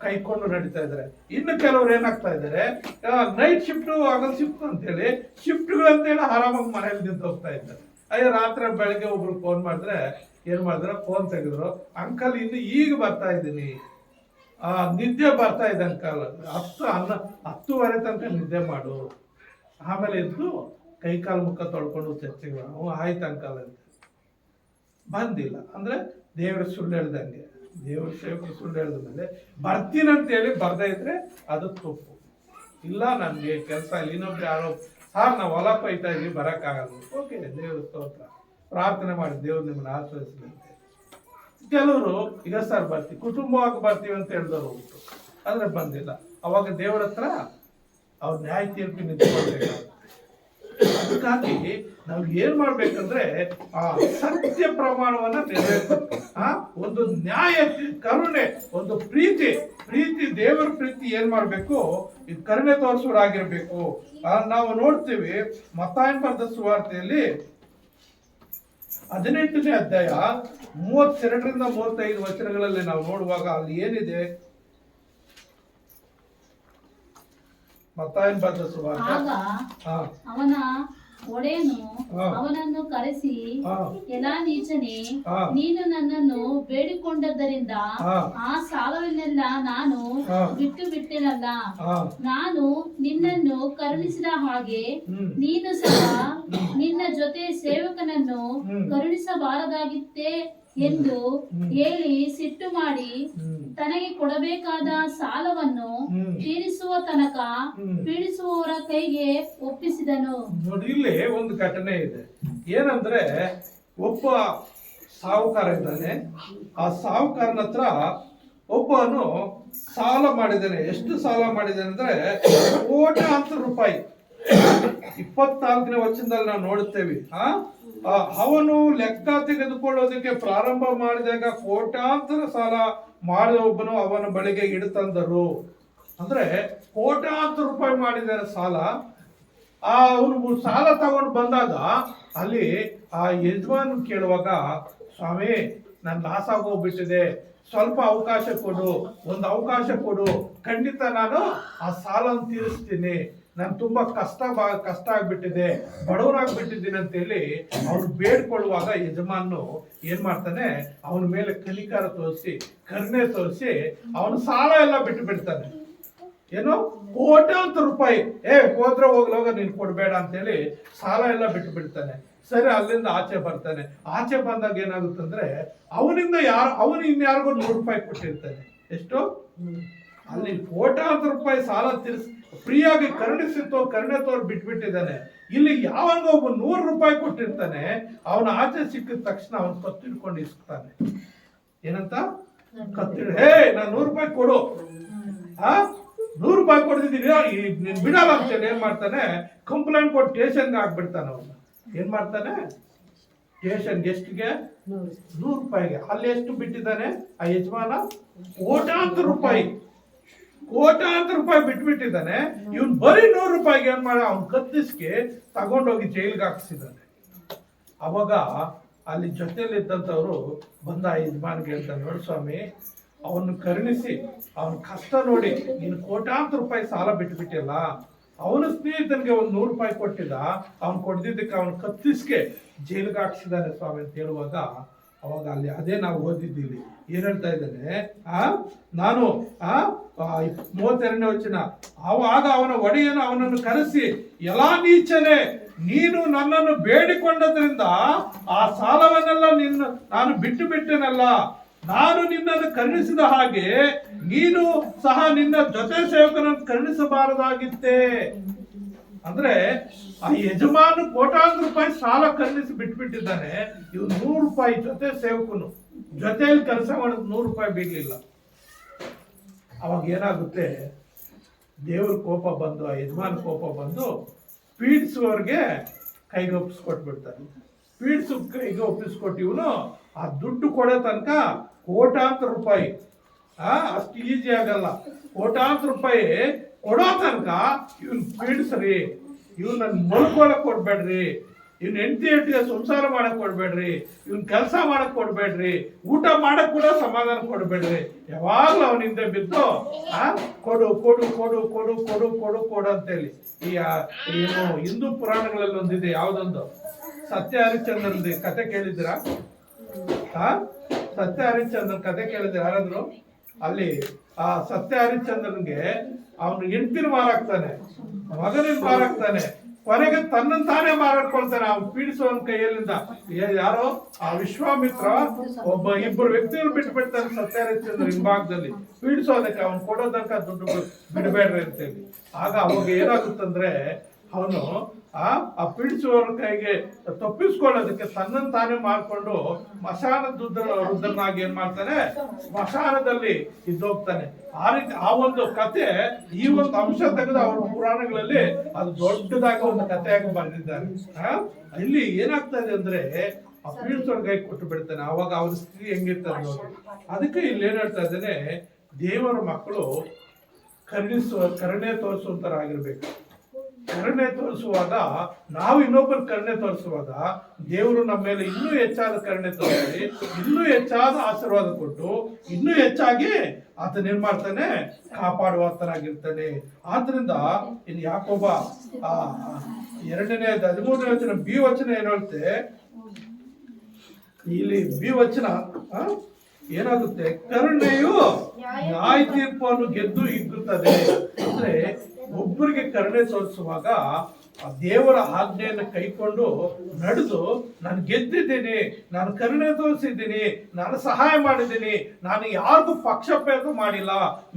ಕೈಕೊಂಡು ನಡೀತಾ ಇದ್ದಾರೆ. ಇನ್ನು ಕೆಲವರು ಏನಾಗ್ತಾ ಇದ್ದಾರೆ, ನೈಟ್ ಶಿಫ್ಟ್ ಆಗಲ್ ಶಿಫ್ಟ್ ಅಂತೇಳಿ ಶಿಫ್ಟ್ಗಳಂತೇಳಿ ಆರಾಮಾಗಿ ಮನೇಲಿ ನಿಂತು ಹೋಗ್ತಾ ಇದ್ದಾರೆ. ಅಯ್ಯೋ, ರಾತ್ರಿ ಬೆಳಗ್ಗೆ ಒಬ್ರು ಫೋನ್ ಮಾಡಿದ್ರೆ ಏನ್ ಮಾಡಿದ್ರೆ, ಫೋನ್ ತೆಗೆದ್ರು, ಅಂಕಲ್ ಇನ್ನು ಈಗ ಬರ್ತಾ ಇದ್ದೀನಿ, ನಿದ್ದೆ ಬರ್ತಾ ಇದೆ ಅಂಕಲ್, 10:30 ತನಕ ನಿದ್ದೆ ಮಾಡು, ಆಮೇಲೆ ಎದ್ದು ಕೈಕಾಲು ಮುಖ ತೊಳ್ಕೊಂಡು ಚರ್ಚೆಗೆ ಆಯ್ತು ಅಂಕಲ್ ಅಂತ. ಬಂದಿಲ್ಲ ಅಂದ್ರೆ ದೇವ್ರ ಸುಳ್ಳು ಹೇಳ್ದಂಗೆ, ದೇವ್ರ ಸೇವಕರು ಸುಳ್ಳು ಹೇಳಿದ ಮೇಲೆ ಬರ್ತೀನಂತೇಳಿ ಬರ್ದೇ ಇದ್ರೆ ಅದು ತಪ್ಪು. ಇಲ್ಲ, ನನ್ಗೆ ಕೆಲಸ ಇಲ್ಲ, ಇನ್ನೊಬ್ರು ಯಾರೋ ಸಾರ್ ನಾವು ಹೊಲ ಕೊಯ್ತಾ ಇದೀವಿ, ಬರಕ್ಕಾಗಲ್ಲ. ಓಕೆ, ದೇವ್ರ ಸ್ತೋತ್ರ, ಪ್ರಾರ್ಥನೆ ಮಾಡಿ ದೇವ್ರು ನಿಮ್ಮನ್ನ ಆಶ್ರಯಿಸಲಂತೆ. ಕೆಲವರು ಈಗ ಸರ್ ಬರ್ತೀವಿ, ಕುಟುಂಬವಾಗಿ ಬರ್ತೀವಿ ಅಂತ ಹೇಳಿದವರು ಉಂಟು, ಆದ್ರೆ ಬಂದಿಲ್ಲ. ಅವಾಗ ದೇವ್ರ ಹತ್ರ ಅವ್ರ ನ್ಯಾಯ ತೀರ್ಪು ನಿಂತ್ಕೊಳ್ಬೇಕಾಗುತ್ತೆ. ಅದಕ್ಕಾಗಿ ನಾವು ಏನ್ ಮಾಡ್ಬೇಕಂದ್ರೆ ಆ ಸತ್ಯ ಪ್ರಮಾಣವನ್ನ ನೆರವೇರಿಸಬೇಕು. ಒಂದು ನ್ಯಾಯ, ಕರುಣೆ, ಒಂದು ಪ್ರೀತಿ, ದೇವರ ಪ್ರೀತಿ ಏನ್ ಮಾಡ್ಬೇಕು, ಇದು ಕರುಣೆ ತೋರಿಸೋರಾಗಿರ್ಬೇಕು. ನಾವು ನೋಡ್ತೀವಿ ಮತ್ತಾಯನ ಬರೆದ ಸುವಾರ್ತೆಯಲ್ಲಿ 18ನೇ ಅಧ್ಯಾಯ 32ರಿಂದ 35 ವಚನಗಳಲ್ಲಿ ನಾವು ನೋಡುವಾಗ ಅಲ್ಲಿ ಏನಿದೆ, ಮತ್ತಾಯನ ಬರೆದ ಸುವಾರ್ತೆ. ಅವನ ಒಡೆಯನು ಅವನನ್ನು ಕರೆಸಿ, ಎಲ್ಲಾ ನೀಚನೇ, ನೀನು ನನ್ನನ್ನು ಬೇಡಿಕೊಂಡದ್ದರಿಂದ ಆ ಸಾಲವನ್ನೆಲ್ಲ ನಾನು ಬಿಟ್ಟೆನಲ್ಲ. ನಾನು ನಿನ್ನನ್ನು ಕರುಣಿಸಿದ ಹಾಗೆ ನೀನು ಸಹ ನಿನ್ನ ಜೊತೆ ಸೇವಕನನ್ನು ಕರುಣಿಸಬಾರದಾಗಿತ್ತೇ ಎಂದು ಹೇಳಿ ಸಿಟ್ಟು ಮಾಡಿ ತನಗೆ ಕೊಡಬೇಕಾದ ಸಾಲವನ್ನು ತೀರಿಸುವ ತನಕ ಪೀಡಿಸುವವರ ಕೈಗೆ ಒಪ್ಪಿಸಿದನು. ನೋಡಿ, ಇಲ್ಲಿ ಒಂದು ಘಟನೆ ಇದೆ. ಏನಂದ್ರೆ, ಒಬ್ಬ ಸಾಹುಕಾರ ಇದ್ದಾನೆ. ಆ ಸಾಹುಕಾರನ ಹತ್ರ ಒಬ್ಬನು ಸಾಲ ಮಾಡಿದ್ದಾನೆ. ಎಷ್ಟು ಸಾಲ ಮಾಡಿದ್ದಾನೆ ಅಂದ್ರೆ ಕೋಟ್ಯಾಂತರ ರೂಪಾಯಿ. 24ನೇ ವಚನದಲ್ಲಿ ನಾವು ನೋಡುತ್ತೇವೆ. ಅವನು ಲೆಕ್ಕ ತೆಗೆದುಕೊಳ್ಳೋದಕ್ಕೆ ಪ್ರಾರಂಭ ಮಾಡಿದಾಗ ಕೋಟ್ಯಾಂತರ ಸಾಲ ಮಾಡಿದ ಒಬ್ಬನು ಅವನ ಬಳಿಗೆ ಇಡ್ತಂದರು. ಅಂದ್ರೆ ಕೋಟ್ಯಾಂತರ ರೂಪಾಯಿ ಮಾಡಿದ್ದಾರೆ ಸಾಲ. ಅವನು ಸಾಲ ತಗೊಂಡು ಬಂದಾಗ ಅಲ್ಲಿ ಆ ಯಜಮಾನ್ ಕೇಳುವಾಗ, ಸ್ವಾಮಿ ನನ್ ಲಾಸ್ ಆಗೋಗ್ಬಿಟ್ಟಿದೆ, ಸ್ವಲ್ಪ ಅವಕಾಶ ಕೊಡು, ಒಂದು ಅವಕಾಶ ಕೊಡು, ಖಂಡಿತ ನಾನು ಆ ಸಾಲವನ್ನು ತೀರಿಸ್ತೀನಿ. ನಾನು ತುಂಬಾ ಕಷ್ಟ ಆಗ್ಬಿಟ್ಟಿದೆ, ಬಡವನಾಗ್ಬಿಟ್ಟಿದ್ದೀನಿ ಅಂತೇಳಿ ಅವ್ನು ಬೇಡ್ಕೊಳ್ಳುವಾಗ ಯಜಮಾನು ಏನ್ ಮಾಡ್ತಾನೆ, ಅವನ ಮೇಲೆ ಕನಿಕರ ತೋರಿಸಿ ಕರುಣೆ ತೋರಿಸಿ ಅವನು ಸಾಲ ಎಲ್ಲ ಬಿಟ್ಟು ಬಿಡ್ತಾನೆ. ಏನು ಕೋಟ್ಯಾಂತರ ರೂಪಾಯಿ ಹೋದ್ರೆ ಹೋಗ್ಲೋಗ ನೀನ್ ಕೊಡ್ಬೇಡ ಅಂತೇಳಿ ಸಾಲ ಎಲ್ಲ ಬಿಟ್ಟು ಬಿಡ್ತಾನೆ. ಸರಿ, ಅಲ್ಲಿಂದ ಆಚೆ ಬರ್ತಾನೆ. ಆಚೆ ಬಂದಾಗ ಏನಾಗುತ್ತಂದ್ರೆ ಅವನಿಂದ ಅವನು ಇನ್ಯಾರಿಗೋ 100 ರೂಪಾಯಿ ಕೊಟ್ಟಿರ್ತಾನೆ. ಎಷ್ಟು? ಅಲ್ಲಿ ಕೋಟ್ಯಾಂತರ ರೂಪಾಯಿ ಸಾಲ ಫ್ರೀಯಾಗಿ ಕರುಣೆ ತೋರ್ ಬಿಟ್ಬಿಟ್ಟಿದ್ದಾನೆ. ಇಲ್ಲಿ ಯಾವಾಗ ಒಬ್ಬ 100 ರೂಪಾಯಿ ಕೊಟ್ಟಿರ್ತಾನೆ, ಅವನ ಆಚೆ ಸಿಕ್ಕಿದ ತಕ್ಷಣ ಅವನು ಕತ್ತಿಡ್ಕೊಂಡು ಇಸ್ತಾನೆ. ಏನಂತ? ಕತ್ತಿಡ್ ನಾನು 100 ರೂಪಾಯಿ ಕೊಡು, 100 ರೂಪಾಯಿ ಕೊಡ್ತಿದ್ದೀನಿ, ನೀನ್ ಬಿಡಲ್ಲ ಅಂತೇಳಿ ಏನ್ ಮಾಡ್ತಾನೆ, ಕಂಪ್ಲೇಂಟ್ ಕೊಟ್ಟು ಸ್ಟೇಷನ್ಗೆ ಹಾಕ್ಬಿಡ್ತಾನೆ. ಅವನು ಏನ್ ಮಾಡ್ತಾನೆ, ಸ್ಟೇಷನ್ಗೆ ಎಷ್ಟಿಗೆ? 100 ರೂಪಾಯಿಗೆ. ಅಲ್ಲಿ ಎಷ್ಟು ಬಿಟ್ಟಿದ್ದಾನೆ ಆ ಯಜಮಾನ? ಕೋಟ್ಯಾಂತರ ರೂಪಾಯಿ ಬಿಟ್ಬಿಟ್ಟಿದ್ದಾನೆ. ಇವನ್ ಬರೀ 100 ರೂಪಾಯಿಗೆ ಏನ್ ಮಾಡ, ಅವ್ನ್ ಕತ್ತಿಸ್ಗೆ ತಗೊಂಡೋಗಿ ಜೈಲ್ಗೆ ಹಾಕ್ಸಿದ್ದಾನೆ. ಅವಾಗ ಅಲ್ಲಿ ಜೊತೆಯಲ್ಲಿ ಇದ್ದಂಥವ್ರು ಬಂದ ಯಜಮಾನ್ಗೆ ಹೇಳ್ತಾನೆ, ನೋಡಿ ಸ್ವಾಮಿ, ಅವನು ಕರುಣಿಸಿ ಅವನ ಕಷ್ಟ ನೋಡಿ ನೀನು ಕೋಟ್ಯಾಂತರ ರೂಪಾಯಿ ಸಾಲ ಬಿಟ್ಬಿಟ್ಟಿಲ್ಲ, ಅವನ ಸ್ನೇಹಿತನಿಗೆ 100 ರೂಪಾಯಿ ಕೊಟ್ಟಿದ್ದ, ಅವ್ನು ಕೊಡ್ದಿದ್ದಕ್ಕೆ ಅವನು ಕತ್ತಿಸ್ಗೆ ಜೈಲಿಗೆ ಹಾಕ್ಸಿದ್ದಾನೆ ಸ್ವಾಮಿ ಅಂತ ಹೇಳುವಾಗ, ಅವಾಗ ಅಲ್ಲಿ ಅದೇ ನಾವು ಓದಿದ್ದೀವಿ. ಏನ್ ಹೇಳ್ತಾ ಇದ್ದಾನೆ, ನಾನು 32ನೇ ವಚನ, ಆವಾಗ ಅವನ ಒಡೆಯನು ಅವನನ್ನು ಕರೆಸಿ, ಎಲ್ಲಾ ನೀಚನೆ, ನೀನು ನನ್ನನ್ನು ಬೇಡಿಕೊಂಡದ್ರಿಂದ ಆ ಸಾಲವನ್ನೆಲ್ಲ ನಾನು ಬಿಟ್ಟೆನಲ್ಲ, ನಾನು ನಿನ್ನನ್ನು ಕರುಣಿಸಿದ ಹಾಗೆ ನೀನು ಸಹ ನಿನ್ನ ಜೊತೆ ಸೇವಕನನ್ನು ಕರುಣಿಸಬಾರದಾಗಿತ್ತೆ. ಅಂದ್ರೆ ಆ ಯಜಮಾನ ಕೋಟ್ಯಾಂತರ ರೂಪಾಯಿ ಸಾಲ ಕರುಣಿಸಿ ಬಿಟ್ಬಿಟ್ಟಿದ್ದಾನೆ. ಇವ್ 100 ರೂಪಾಯಿ ಜೊತೆ ಸೇವಕನು ಜೊತೆಯಲ್ಲಿ ಕೆಲಸ ಮಾಡೋದು 100 ರೂಪಾಯಿ ಬೀಗಲಿಲ್ಲ. ಅವಾಗ ಏನಾಗುತ್ತೆ, ದೇವ್ರ ಕೋಪ ಬಂದು, ಆ ಯಜಮಾನ ಕೋಪ ಬಂದು ಪೀಡಿಸುವವ್ರಿಗೆ ಕೈಗೆ ಒಪ್ಪಿಸ್ಕೊಟ್ಬಿಡ್ತಾನೆ. ಕೈಗೆ ಒಪ್ಪಿಸ್ಕೊಟ್ಟು ಇವನು ಆ ದುಡ್ಡು ಕೊಡೋ ತನಕ ಕೋಟ್ಯಾಂತರ ರೂಪಾಯಿ ಅಷ್ಟು ಈಜಿ ಆಗಲ್ಲ. ಕೋಟ್ಯಾಂತರ ರೂಪಾಯಿ ಕೊಡೋ ತನಕ ಇವನ್ ಪೀಡಿಸ್ರಿ, ಇವ್ನ ನನ್ ಮಲ್ಕೊಳಕ್ ಕೊಡ್ಬೇಡ್ರಿ, ಇವ್ನ ಹೆಂಡತಿ ಸಂಸಾರ ಮಾಡಕ್ ಕೊಡ್ಬೇಡ್ರಿ, ಇವ್ನ ಕೆಲಸ ಮಾಡಕ್ ಕೊಡ್ಬೇಡ್ರಿ, ಊಟ ಮಾಡಕ್ ಕೂಡ ಸಮಾಧಾನ ಕೊಡ್ಬೇಡ್ರಿ. ಯಾವಾಗ್ಲೂ ಅವನಿಂದ ಬಿದ್ದು ಕೊಡು ಕೊಡು ಕೊಡು ಕೊಡು ಕೊಡು ಕೊಡು ಕೊಡು ಅಂತೇಳಿ. ಏನು ಹಿಂದೂ ಪುರಾಣಗಳಲ್ಲಿ ಒಂದಿದೆ, ಯಾವ್ದೊಂದು ಸತ್ಯ ಹರಿಶ್ಚಂದ್ರನ್ ಕತೆ ಕೇಳಿದ್ದೀರಾ? ಸತ್ಯ ಹರಿಶ್ಚಂದ್ರನ್ ಕತೆ ಕೇಳಿದ್ರೆ ಯಾರಾದ್ರು? ಅಲ್ಲಿ ಆ ಸತ್ಯ ಹರಿಶ್ಚಂದ್ರನ್ಗೆ ಅವನು ಹೆಂಡತಿನ ಮಾರಾಕ್ತಾನೆ, ಮಗನಿಗೆ ಮಾರಾಕ್ತಾನೆ, ಕೊನೆಗೆ ತನ್ನನ್ನು ತಾನೇ ಮಾರಾಡ್ಕೊಳ್ತಾನೆ ಅವ್ನು ಪೀಡಿಸುವವನ ಕೈಯಲ್ಲಿಂದ. ಯಾರೋ ಆ ವಿಶ್ವಾಮಿತ್ರ ಇಬ್ಬರು ವ್ಯಕ್ತಿಗಳು ಬಿಟ್ಬಿಡ್ತಾನೆ ಸತ್ಯ ಹರಿಶ್ಚಂದ್ರ ಹಿಂಭಾಗದಲ್ಲಿ ಪೀಡಿಸೋದಕ್ಕೆ, ಅವ್ನು ಕೊಡೋದಕ್ಕೆ ದುಡ್ಡು ಬಿಡಬೇಡ್ರಿ ಅಂತೇಳಿ. ಆಗ ಅವಾಗ ಏನಾಗುತ್ತಂದ್ರೆ ಅವನು ಆ ಪೀಡಿಸುವವರ ಕೈಗೆ ತಪ್ಪಿಸ್ಕೊಳ್ಳೋದಕ್ಕೆ ತನ್ನನ್ನು ತಾನೇ ಮಾಡ್ಕೊಂಡು ರುದ್ರನಾಗಿ ಏನ್ ಮಾಡ್ತಾನೆ, ಸ್ಮಶಾನದಲ್ಲಿ ಇದ್ದೋಗ್ತಾನೆ. ಆ ರೀತಿ ಆ ಒಂದು ಕತೆ, ಈ ಒಂದು ಅಂಶ ತೆಗೆದು ಅವರ ಪುರಾಣಗಳಲ್ಲಿ ಅದು ದೊಡ್ಡದಾಗಿ ಒಂದು ಕಥೆಯಾಗಿ ಬರೆದಿದ್ದಾರೆ. ಇಲ್ಲಿ ಏನಾಗ್ತಾ ಇದೆ ಅಂದ್ರೆ ಆ ಪೀಡಿಸೋರ್ ಕೈ ಕೊಟ್ಟು ಬಿಡ್ತಾನೆ. ಅವಾಗ ಅವ್ರ ಸ್ಥಿತಿ ಹೆಂಗಿರ್ತದೆ ನೋಡಿ. ಅದಕ್ಕೆ ಇಲ್ಲಿ ಏನ್ ಹೇಳ್ತಾ ಇದ್ದಾನೆ, ದೇವರ ಮಕ್ಕಳು ಕರುಣೆ ತೋರಿಸುವಂತರಾಗಿರ್ಬೇಕು. ಕರುಣೆ ತೋರಿಸುವಾಗ, ನಾವು ಇನ್ನೊಬ್ಬರ ಕರುಣೆ ತೋರಿಸುವಾಗ ದೇವರು ನಮ್ಮ ಮೇಲೆ ಇನ್ನೂ ಹೆಚ್ಚಾದ ಕರುಣೆ ತೋರಿಸಿ, ಇನ್ನೂ ಹೆಚ್ಚಾದ ಆಶೀರ್ವಾದ ಕೊಟ್ಟು, ಇನ್ನೂ ಹೆಚ್ಚಾಗಿ ಆತನ ಏನ್ ಮಾಡ್ತಾನೆ, ಕಾಪಾಡುವಂತನಾಗಿರ್ತಾನೆ. ಆದ್ರಿಂದ ಇನ್ನು ಯಾಕೋಬ 2ನೇ 13ನೇ ವಚನ ಬಿ ವಚನ ಏನ್ ಹೇಳುತ್ತೆ, ಇಲ್ಲಿ ಬಿ ವಚನ ಏನಾಗುತ್ತೆ, ಕರುಣೆಯು ನ್ಯಾಯ ತೀರ್ಪನ್ನು ಗೆದ್ದು ಹಿಗ್ಗುತ್ತದೆ. ಅಂದ್ರೆ ಒಬ್ಬರಿಗೆ ಕರುಣೆ ತೋರಿಸುವಾಗ ಆ ದೇವರ ಆಜ್ಞೆಯನ್ನು ಕೈಕೊಂಡು ನಡೆದು, ನಾನು ಗೆದ್ದಿದ್ದೀನಿ, ನಾನು ಕರುಣೆ ತೋರಿಸಿದ್ದೀನಿ, ನಾನು ಸಹಾಯ ಮಾಡಿದ್ದೀನಿ, ನಾನು ಯಾರಿಗೂ ಪಕ್ಷಭೇದ ಮಾಡಿಲ್ಲ,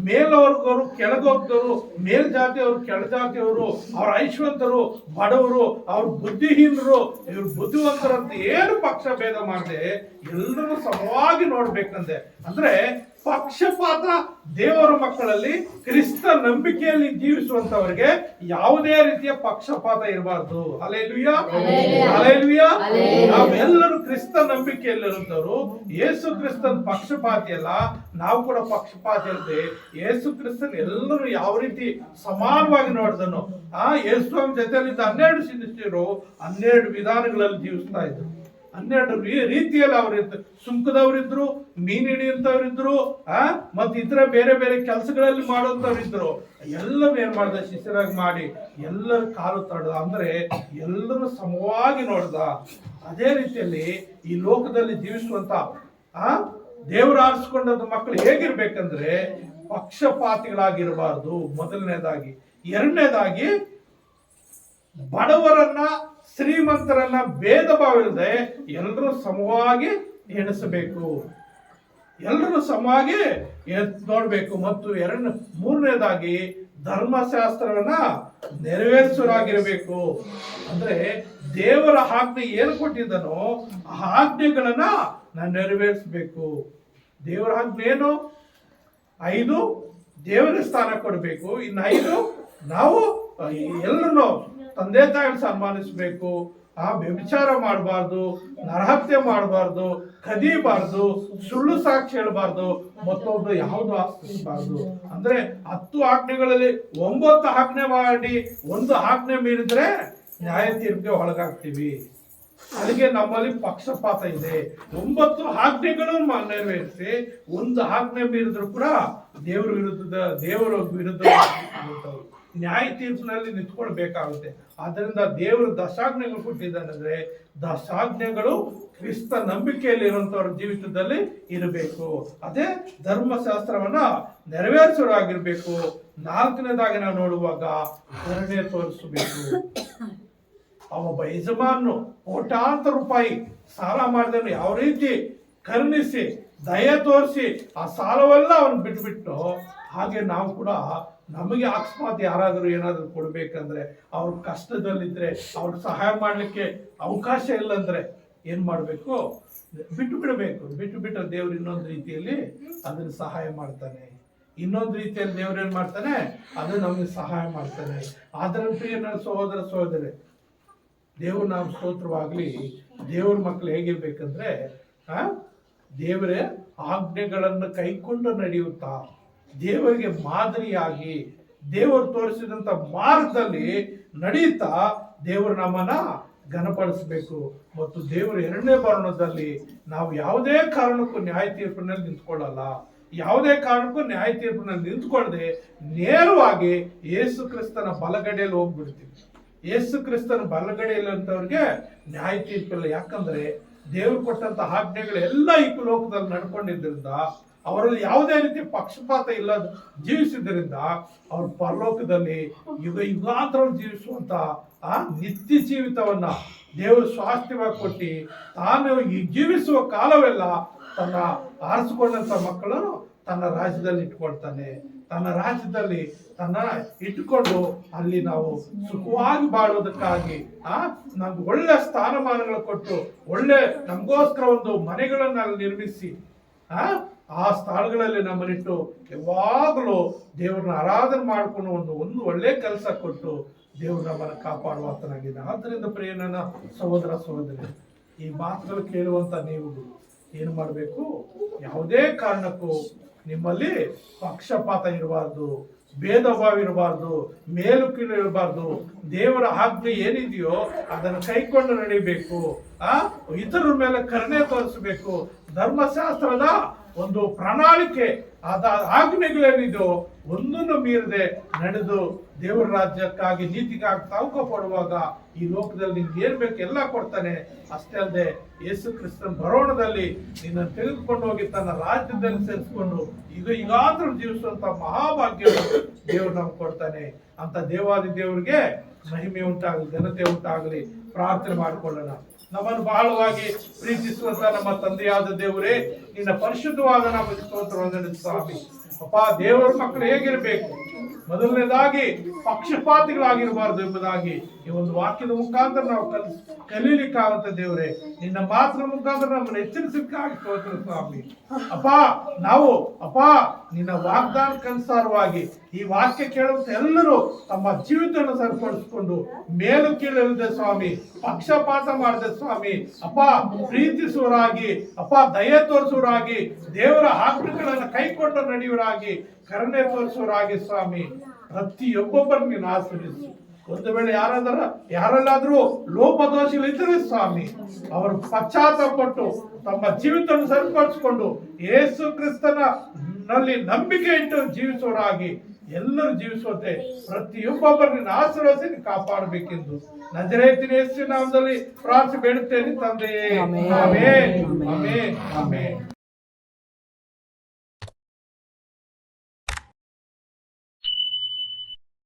ಮೇಲವರ್ಗವರು ಕೆಳಗೋಗ್ದವರು, ಮೇಲ್ಜಾತಿಯವರು ಕೆಳಜಾತಿಯವರು, ಅವ್ರ ಐಶ್ವಂತರು ಬಡವರು, ಅವ್ರ ಬುದ್ಧಿಹೀನರು ಇವ್ರು ಬುದ್ಧಿವಂತರಂತ ಏನು ಪಕ್ಷಭೇದ ಮಾಡದೆ ಎಲ್ಲರೂ ಸಮವಾಗಿ ನೋಡ್ಬೇಕಂದೆ. ಅಂದ್ರೆ ಪಕ್ಷಪಾತ ದೇವರ ಮಕ್ಕಳಲ್ಲಿ, ಕ್ರಿಸ್ತ ನಂಬಿಕೆಯಲ್ಲಿ ಜೀವಿಸುವಂತವರಿಗೆ ಯಾವುದೇ ರೀತಿಯ ಪಕ್ಷಪಾತ ಇರಬಾರ್ದು. Hallelujah, hallelujah. ನಾವೆಲ್ಲರೂ ಕ್ರಿಸ್ತ ನಂಬಿಕೆಯಲ್ಲಿರುತ್ತವರು. ಯೇಸು ಕ್ರಿಸ್ತನ್ ಪಕ್ಷಪಾತಿ ಅಲ್ಲ, ನಾವು ಕೂಡ ಪಕ್ಷಪಾತಿ ಇರುತ್ತೆ. ಯೇಸು ಕ್ರಿಸ್ತನ್ ಎಲ್ಲರೂ ಯಾವ ರೀತಿ ಸಮಾನವಾಗಿ ನೋಡಿದನು, ಯೇಸು ಜೊತೆಲಿದ್ದ 12 ಶಿಷ್ಯರು 12 ವಿಧಾನಗಳಲ್ಲಿ ಜೀವಿಸ್ತಾ ಇದ್ರು. 12 ರೀತಿಯಲ್ಲಿ ಅವರಿದ್ರು. ಸುಂಕದವರಿದ್ರು, ಮೀನು ಹಿಡಿಯುವಂತವ್ರಿದ್ರು, ಮತ್ತೆ ಇತರ ಬೇರೆ ಬೇರೆ ಕೆಲಸಗಳಲ್ಲಿ ಮಾಡುವಂತವ್ರಿದ್ರು. ಎಲ್ಲರೂ ಏನ್ ಮಾಡ್ದ, ಶಿಷ್ಯರಾಗಿ ಮಾಡಿ ಎಲ್ಲರ ಕಾಲು ತಡೆದ, ಅಂದ್ರೆ ಎಲ್ಲರೂ ಸಮವಾಗಿ ನೋಡ್ದ. ಅದೇ ರೀತಿಯಲ್ಲಿ ಈ ಲೋಕದಲ್ಲಿ ಜೀವಿಸುವಂತ ದೇವರು ಆರಿಸಿಕೊಂಡಂತ ಮಕ್ಕಳು ಹೇಗಿರ್ಬೇಕಂದ್ರೆ ಪಕ್ಷಪಾತಿಗಳಾಗಿರಬಾರ್ದು, ಮೊದಲನೇದಾಗಿ. ಎರಡನೇದಾಗಿ, ಬಡವರನ್ನ ಶ್ರೀಮಂತರನ್ನ ಭೇದ ಭಾವ ಇಲ್ಲದೆ ಎಲ್ಲರೂ ಸಮವಾಗಿ ಎಣಿಸಬೇಕು, ಎಲ್ಲರೂ ಸಮವಾಗಿ ನೋಡ್ಬೇಕು. ಮತ್ತು ಮೂರನೇದಾಗಿ ಧರ್ಮಶಾಸ್ತ್ರವನ್ನ ನೆರವೇರಿಸುವರಾಗಿರಬೇಕು. ಅಂದ್ರೆ ದೇವರ ಆಜ್ಞೆ ಏನು ಕೊಟ್ಟಿದ್ದನೋ ಆ ಆಜ್ಞೆಗಳನ್ನ ನಾನು ನೆರವೇರಿಸಬೇಕು. ದೇವರ ಆಜ್ಞೆ ಏನು? 5 ದೇವರ ಸ್ಥಾನ ಕೊಡಬೇಕು, ಇನ್ನು 5 ನಾವು ಎಲ್ಲರೂ ತಂದೆ ತಾಯಿಗಳು ಸನ್ಮಾನಿಸಬೇಕು, ವ್ಯಭಿಚಾರ ಮಾಡಬಾರ್ದು, ನರಹತ್ಯೆ ಮಾಡಬಾರ್ದು, ಕದಿಬಾರ್ದು, ಸುಳ್ಳು ಸಾಕ್ಷಿ ಹೇಳಬಾರ್ದು, ಮತ್ತೊಂದು ಯಾವುದು ಆಸ್ತಿಸಬಾರ್ದು. ಅಂದ್ರೆ 10 ಆಜ್ಞೆಗಳಲ್ಲಿ 9 ಆಜ್ಞೆ ಮಾಡಿ 1 ಆಜ್ಞೆ ಮೀರಿದ್ರೆ ನ್ಯಾಯ ತೀರ್ಪಿಗೆ ಒಳಗಾಗ್ತೀವಿ. ಅದಕ್ಕೆ ನಮ್ಮಲ್ಲಿ ಪಕ್ಷಪಾತ ಇದೆ. 9 ಆಜ್ಞೆಗಳನ್ನು ನೆರವೇರಿಸಿ 1 ಆಜ್ಞೆ ಮೀರಿದ್ರು ಕೂಡ ದೇವರ ವಿರುದ್ಧ ನ್ಯಾಯ ತೀರ್ಪಿನಲ್ಲಿ ನಿಂತ್ಕೊಳ್ಬೇಕಾಗುತ್ತೆ. ಆದ್ರಿಂದ ದೇವರು ದಶಾಜ್ಞೆಗಳು ಕೊಟ್ಟಿದ್ದಾನಂದ್ರೆ ದಶಾಜ್ಞೆಗಳು ಕ್ರಿಸ್ತ ನಂಬಿಕೆಯಲ್ಲಿ ಇರುವಂತವ್ರ ಜೀವಿತದಲ್ಲಿ ಇರಬೇಕು. ಅದೇ ಧರ್ಮಶಾಸ್ತ್ರವನ್ನ ನೆರವೇರಿಸೋರಾಗಿರ್ಬೇಕು. 4ನೇದಾಗಿ ನಾವು ನೋಡುವಾಗ ಕರುಣೆ ತೋರಿಸಬೇಕು. ಒಬ್ಬ ಯಜಮಾನು ಕೋಟ್ಯಾಂತರ ರೂಪಾಯಿ ಸಾಲ ಮಾಡಿದನು ಯಾವ ರೀತಿ ಕರುಣಿಸಿ ದಯೆ ತೋರಿಸಿ ಆ ಸಾಲವೆಲ್ಲ ಅವನು ಬಿಟ್ಬಿಟ್ಟು, ಹಾಗೆ ನಾವು ಕೂಡ ನಮಗೆ ಅಕಸ್ಮಾತ್ ಯಾರಾದರೂ ಏನಾದರೂ ಕೊಡ್ಬೇಕಂದ್ರೆ ಅವ್ರ ಕಷ್ಟದಲ್ಲಿದ್ರೆ ಅವ್ರಿಗೆ ಸಹಾಯ ಮಾಡ್ಲಿಕ್ಕೆ ಅವಕಾಶ ಇಲ್ಲ ಅಂದ್ರೆ ಏನ್ ಮಾಡ್ಬೇಕು? ಬಿಟ್ಟು ಬಿಡಬೇಕು. ಬಿಟ್ಟು ಬಿಟ್ಟರೆ ದೇವ್ರು ಇನ್ನೊಂದು ರೀತಿಯಲ್ಲಿ ಅದನ್ನ ಸಹಾಯ ಮಾಡ್ತಾನೆ. ಇನ್ನೊಂದು ರೀತಿಯಲ್ಲಿ ದೇವ್ರು ಏನ್ ಮಾಡ್ತಾನೆ? ಅದು ನಮಗೆ ಸಹಾಯ ಮಾಡ್ತಾನೆ. ಆದ್ರ ಪ್ರಿಯ ನನ್ನ ಸಹೋದರರೇ, ದೇವ್ರ ನಾವು ಸ್ತೋತ್ರವಾಗ್ಲಿ. ದೇವ್ರ ಮಕ್ಕಳು ಹೇಗಿರ್ಬೇಕಂದ್ರೆ ದೇವರ ಆಜ್ಞೆಗಳನ್ನು ಕೈಕೊಂಡು ನಡೆಯುತ್ತಾ ದೇವರಿಗೆ ಮಾದರಿಯಾಗಿ ದೇವರು ತೋರಿಸಿದಂತ ಮಾರ್ಗದಲ್ಲಿ ನಡೆಯುತ್ತಾ ದೇವರು ನಮ್ಮನ್ನ ಘನಪಡಿಸಬೇಕು. ಮತ್ತು ದೇವರು 2ನೇ ಬರಣದಲ್ಲಿ ನಾವು ಯಾವುದೇ ಕಾರಣಕ್ಕೂ ನ್ಯಾಯ ತೀರ್ಪಿನಲ್ಲಿ ನಿಂತ್ಕೊಳ್ಳಲ್ಲ. ಯಾವುದೇ ಕಾರಣಕ್ಕೂ ನ್ಯಾಯ ತೀರ್ಪಿನಲ್ಲಿ ನಿಂತ್ಕೊಳ್ಳದೆ ನೇರವಾಗಿ ಯೇಸು ಕ್ರಿಸ್ತನ ಬಲಗಡೆಯಲ್ಲಿ ಹೋಗ್ಬಿಡ್ತೀವಿ. ಯೇಸು ಕ್ರಿಸ್ತನ ಬಲಗಡೆಯಲ್ಲಂತವ್ರಿಗೆ ನ್ಯಾಯ ತೀರ್ಪಿಲ್ಲ. ಯಾಕಂದ್ರೆ ದೇವರು ಕೊಟ್ಟಂತ ಆಜ್ಞೆಗಳೆಲ್ಲ ಈ ಲೋಕದಲ್ಲಿ ನಡ್ಕೊಂಡಿದ್ದರಿಂದ, ಅವರಲ್ಲಿ ಯಾವುದೇ ರೀತಿ ಪಕ್ಷಪಾತ ಇಲ್ಲದ ಜೀವಿಸಿದ್ರಿಂದ ಅವ್ರ ಪರಲೋಕದಲ್ಲಿ ಯುಗಾಂತರ ಜೀವಿಸುವಂತ ನಿತ್ಯ ಜೀವಿತವನ್ನ ದೇವರು ಸ್ವಾಸ್ಥ್ಯವಾಗಿ ಕೊಟ್ಟು ತಾನು ಈ ಜೀವಿಸುವ ಕಾಲವೆಲ್ಲ ತನ್ನ ಆರಿಸಿಕೊಂಡಂತ ಮಕ್ಕಳನ್ನು ತನ್ನ ರಾಜ್ಯದಲ್ಲಿ ಇಟ್ಕೊಳ್ತಾನೆ. ತನ್ನ ರಾಜ್ಯದಲ್ಲಿ ಇಟ್ಟುಕೊಂಡು ಅಲ್ಲಿ ನಾವು ಸುಖವಾಗಿ ಬಾಳುವುದಕ್ಕಾಗಿ ನಮ್ಗೆ ಒಳ್ಳೆ ಸ್ಥಾನಮಾನಗಳು ಕೊಟ್ಟು ಒಳ್ಳೆ ನಮಗೋಸ್ಕರ ಒಂದು ಮನೆಗಳನ್ನ ನಿರ್ಮಿಸಿ ಆ ಸ್ಥಳಗಳಲ್ಲಿ ನಮ್ಮನ್ನಿಟ್ಟು ಯಾವಾಗಲೂ ದೇವ್ರನ್ನ ಆರಾಧನೆ ಮಾಡಿಕೊಂಡು ಒಂದು ಒಳ್ಳೆ ಕೆಲಸ ಕೊಟ್ಟು ದೇವ್ರು ನಮ್ಮನ್ನು ಕಾಪಾಡುವಂತನಾಗಿದೆ. ಆದ್ದರಿಂದ ಪ್ರಿಯ ನನ್ನ ಸಹೋದರಿ, ಈ ಮಾತುಗಳು ಕೇಳುವಂತ ನೀವು ಏನು ಮಾಡಬೇಕು? ಯಾವುದೇ ಕಾರಣಕ್ಕೂ ನಿಮ್ಮಲ್ಲಿ ಪಕ್ಷಪಾತ ಇರಬಾರ್ದು, ಭೇದ ಭಾವ ಇರಬಾರ್ದು, ಮೇಲು ಕೀಳು ಇರಬಾರ್ದು. ದೇವರ ಆಜ್ಞೆ ಏನಿದೆಯೋ ಅದನ್ನು ಕೈಕೊಂಡು ನಡಿಬೇಕು. ಇತರರ ಮೇಲೆ ಕರುಣೆ ತೋರಿಸಬೇಕು. ಧರ್ಮಶಾಸ್ತ್ರದ ಒಂದು ಪ್ರಣಾಳಿಕೆ ಆಜ್ಞೆಗಳೇನಿದೆಯೋ ಒಂದನ್ನು ಮೀರದೆ ನಡೆದು ದೇವರ ರಾಜ್ಯಕ್ಕಾಗಿ ನೀತಿಗಾಗಿ ತಾವುಕ ಪಡುವಾಗ ಈ ಲೋಕದಲ್ಲಿ ನಿನ್ಗೆ ಏನ್ ಬೇಕು ಎಲ್ಲ ಕೊಡ್ತಾನೆ. ಅಷ್ಟೇ ಅಲ್ಲದೆ ಯೇಸು ಕ್ರಿಸ್ತನ ಬರೋಣದಲ್ಲಿ ನಿನ್ನನ್ನು ತೆಗೆದುಕೊಂಡು ಹೋಗಿ ತನ್ನ ರಾಜ್ಯದಲ್ಲಿ ಸೇರಿಸಿಕೊಂಡು ಈಗಾದ್ರೂ ಜೀವಿಸುವಂತ ಮಹಾಭಾಗ್ಯವನ್ನು ದೇವರು ನಮ್ಗೆ ಕೊಡ್ತಾನೆ. ಅಂತ ದೇವಾದಿ ದೇವರಿಗೆ ಮಹಿಮೆ ಉಂಟಾಗಲಿ, ಘನತೆ ಉಂಟಾಗಲಿ. ಪ್ರಾರ್ಥನೆ ಮಾಡಿಕೊಳ್ಳೋಣ. ನಮ್ಮನ್ನು ಬಹಳವಾಗಿ ಪ್ರೀತಿಸುವಂತ ನಮ್ಮ ತಂದೆಯಾದ ದೇವರೇ, ನಿನ್ನ ಪರಿಶುದ್ಧವಾದ ನಮ್ಮ ಸ್ತೋತ್ರವನ್ನು ಸ್ವಾಮಿ. ಅಪ್ಪ, ದೇವರ ಮಕ್ಕಳು ಹೇಗಿರಬೇಕು? ಮೊದಲನೇದಾಗಿ ಪಕ್ಷಪಾತಿಗಳಾಗಿರಬಾರ್ದು ಎಂಬುದಾಗಿ ಈ ಒಂದು ವಾಕ್ಯದ ಮುಖಾಂತರ ನಾವು ಕಲೀಲಿಕ್ಕಾಗತ್ತೆ. ದೇವರೇ, ನಿನ್ನ ಮಾತಿನ ಮುಖಾಂತರ ನಮ್ಮನ್ನು ಎಚ್ಚರಿಸಲಿಕ್ಕಾಗಿ ಸ್ತೋತ್ರ ಸ್ವಾಮಿ. ನಿನ್ನ ವಾಗ್ದಾನಕ್ಕನುಸಾರವಾಗಿ ಈ ವಾಕ್ಯ ಕೇಳುವಂತ ಎಲ್ಲರೂ ತಮ್ಮ ಜೀವಿತವನ್ನು ಸರಿಪಡಿಸಿಕೊಂಡು ಮೇಲು ಕೀಳದೆ ಸ್ವಾಮಿ, ಪಕ್ಷಪಾತ ಮಾಡದೆ ಸ್ವಾಮಿ, ಪ್ರೀತಿಸುವರಾಗಿ, ದಯೆ ತೋರಿಸುವರಾಗಿ, ದೇವರ ಆಜ್ಞೆಗಳನ್ನು ಕೈಕೊಂಡು ನಡೆಯುವರಾಗಿ, ಕರುಣೆ ತೋರಿಸುವರಾಗಿ ಸ್ವಾಮಿ, ಪ್ರತಿಯೊಬ್ಬೊಬ್ಬರನ್ನು ನೀನು ಆಶೀರ್ವದಿಸು. ಒಂದು ವೇಳೆ ಯಾರಲ್ಲಾದ್ರೂ ಲೋಪದೋಷಗಳಿದ್ದರೆ ಸ್ವಾಮಿ, ಅವರು ಪಶ್ಚಾತ್ತಾಪಪಟ್ಟು ತಮ್ಮ ಜೀವಿತವನ್ನು ಸರಿಪಡಿಸಿಕೊಂಡು ಯೇಸು ಕ್ರಿಸ್ತನ ನಲ್ಲಿ ನಂಬಿಕೆ ಇಟ್ಟು ಜೀವಿಸುವರಾಗಿ ಎಲ್ಲರೂ ಜೀವಿಸುವಂತೆ ಪ್ರತಿಯೊಬ್ಬೊಬ್ಬರನ್ನ ಆಶೀರ್ವದಿಸಿ ಕಾಪಾಡಬೇಕೆಂದು ನಜರೇತಿನ ಯೇಸುವಿನ ನಾಮದಲ್ಲಿ ಪ್ರಾರ್ಥನೆ ಬೇಡುತ್ತೇನೆ ತಂದೆಯೇ. ಆಮೆನ್. ಆಮೆನ್. ಆಮೆನ್.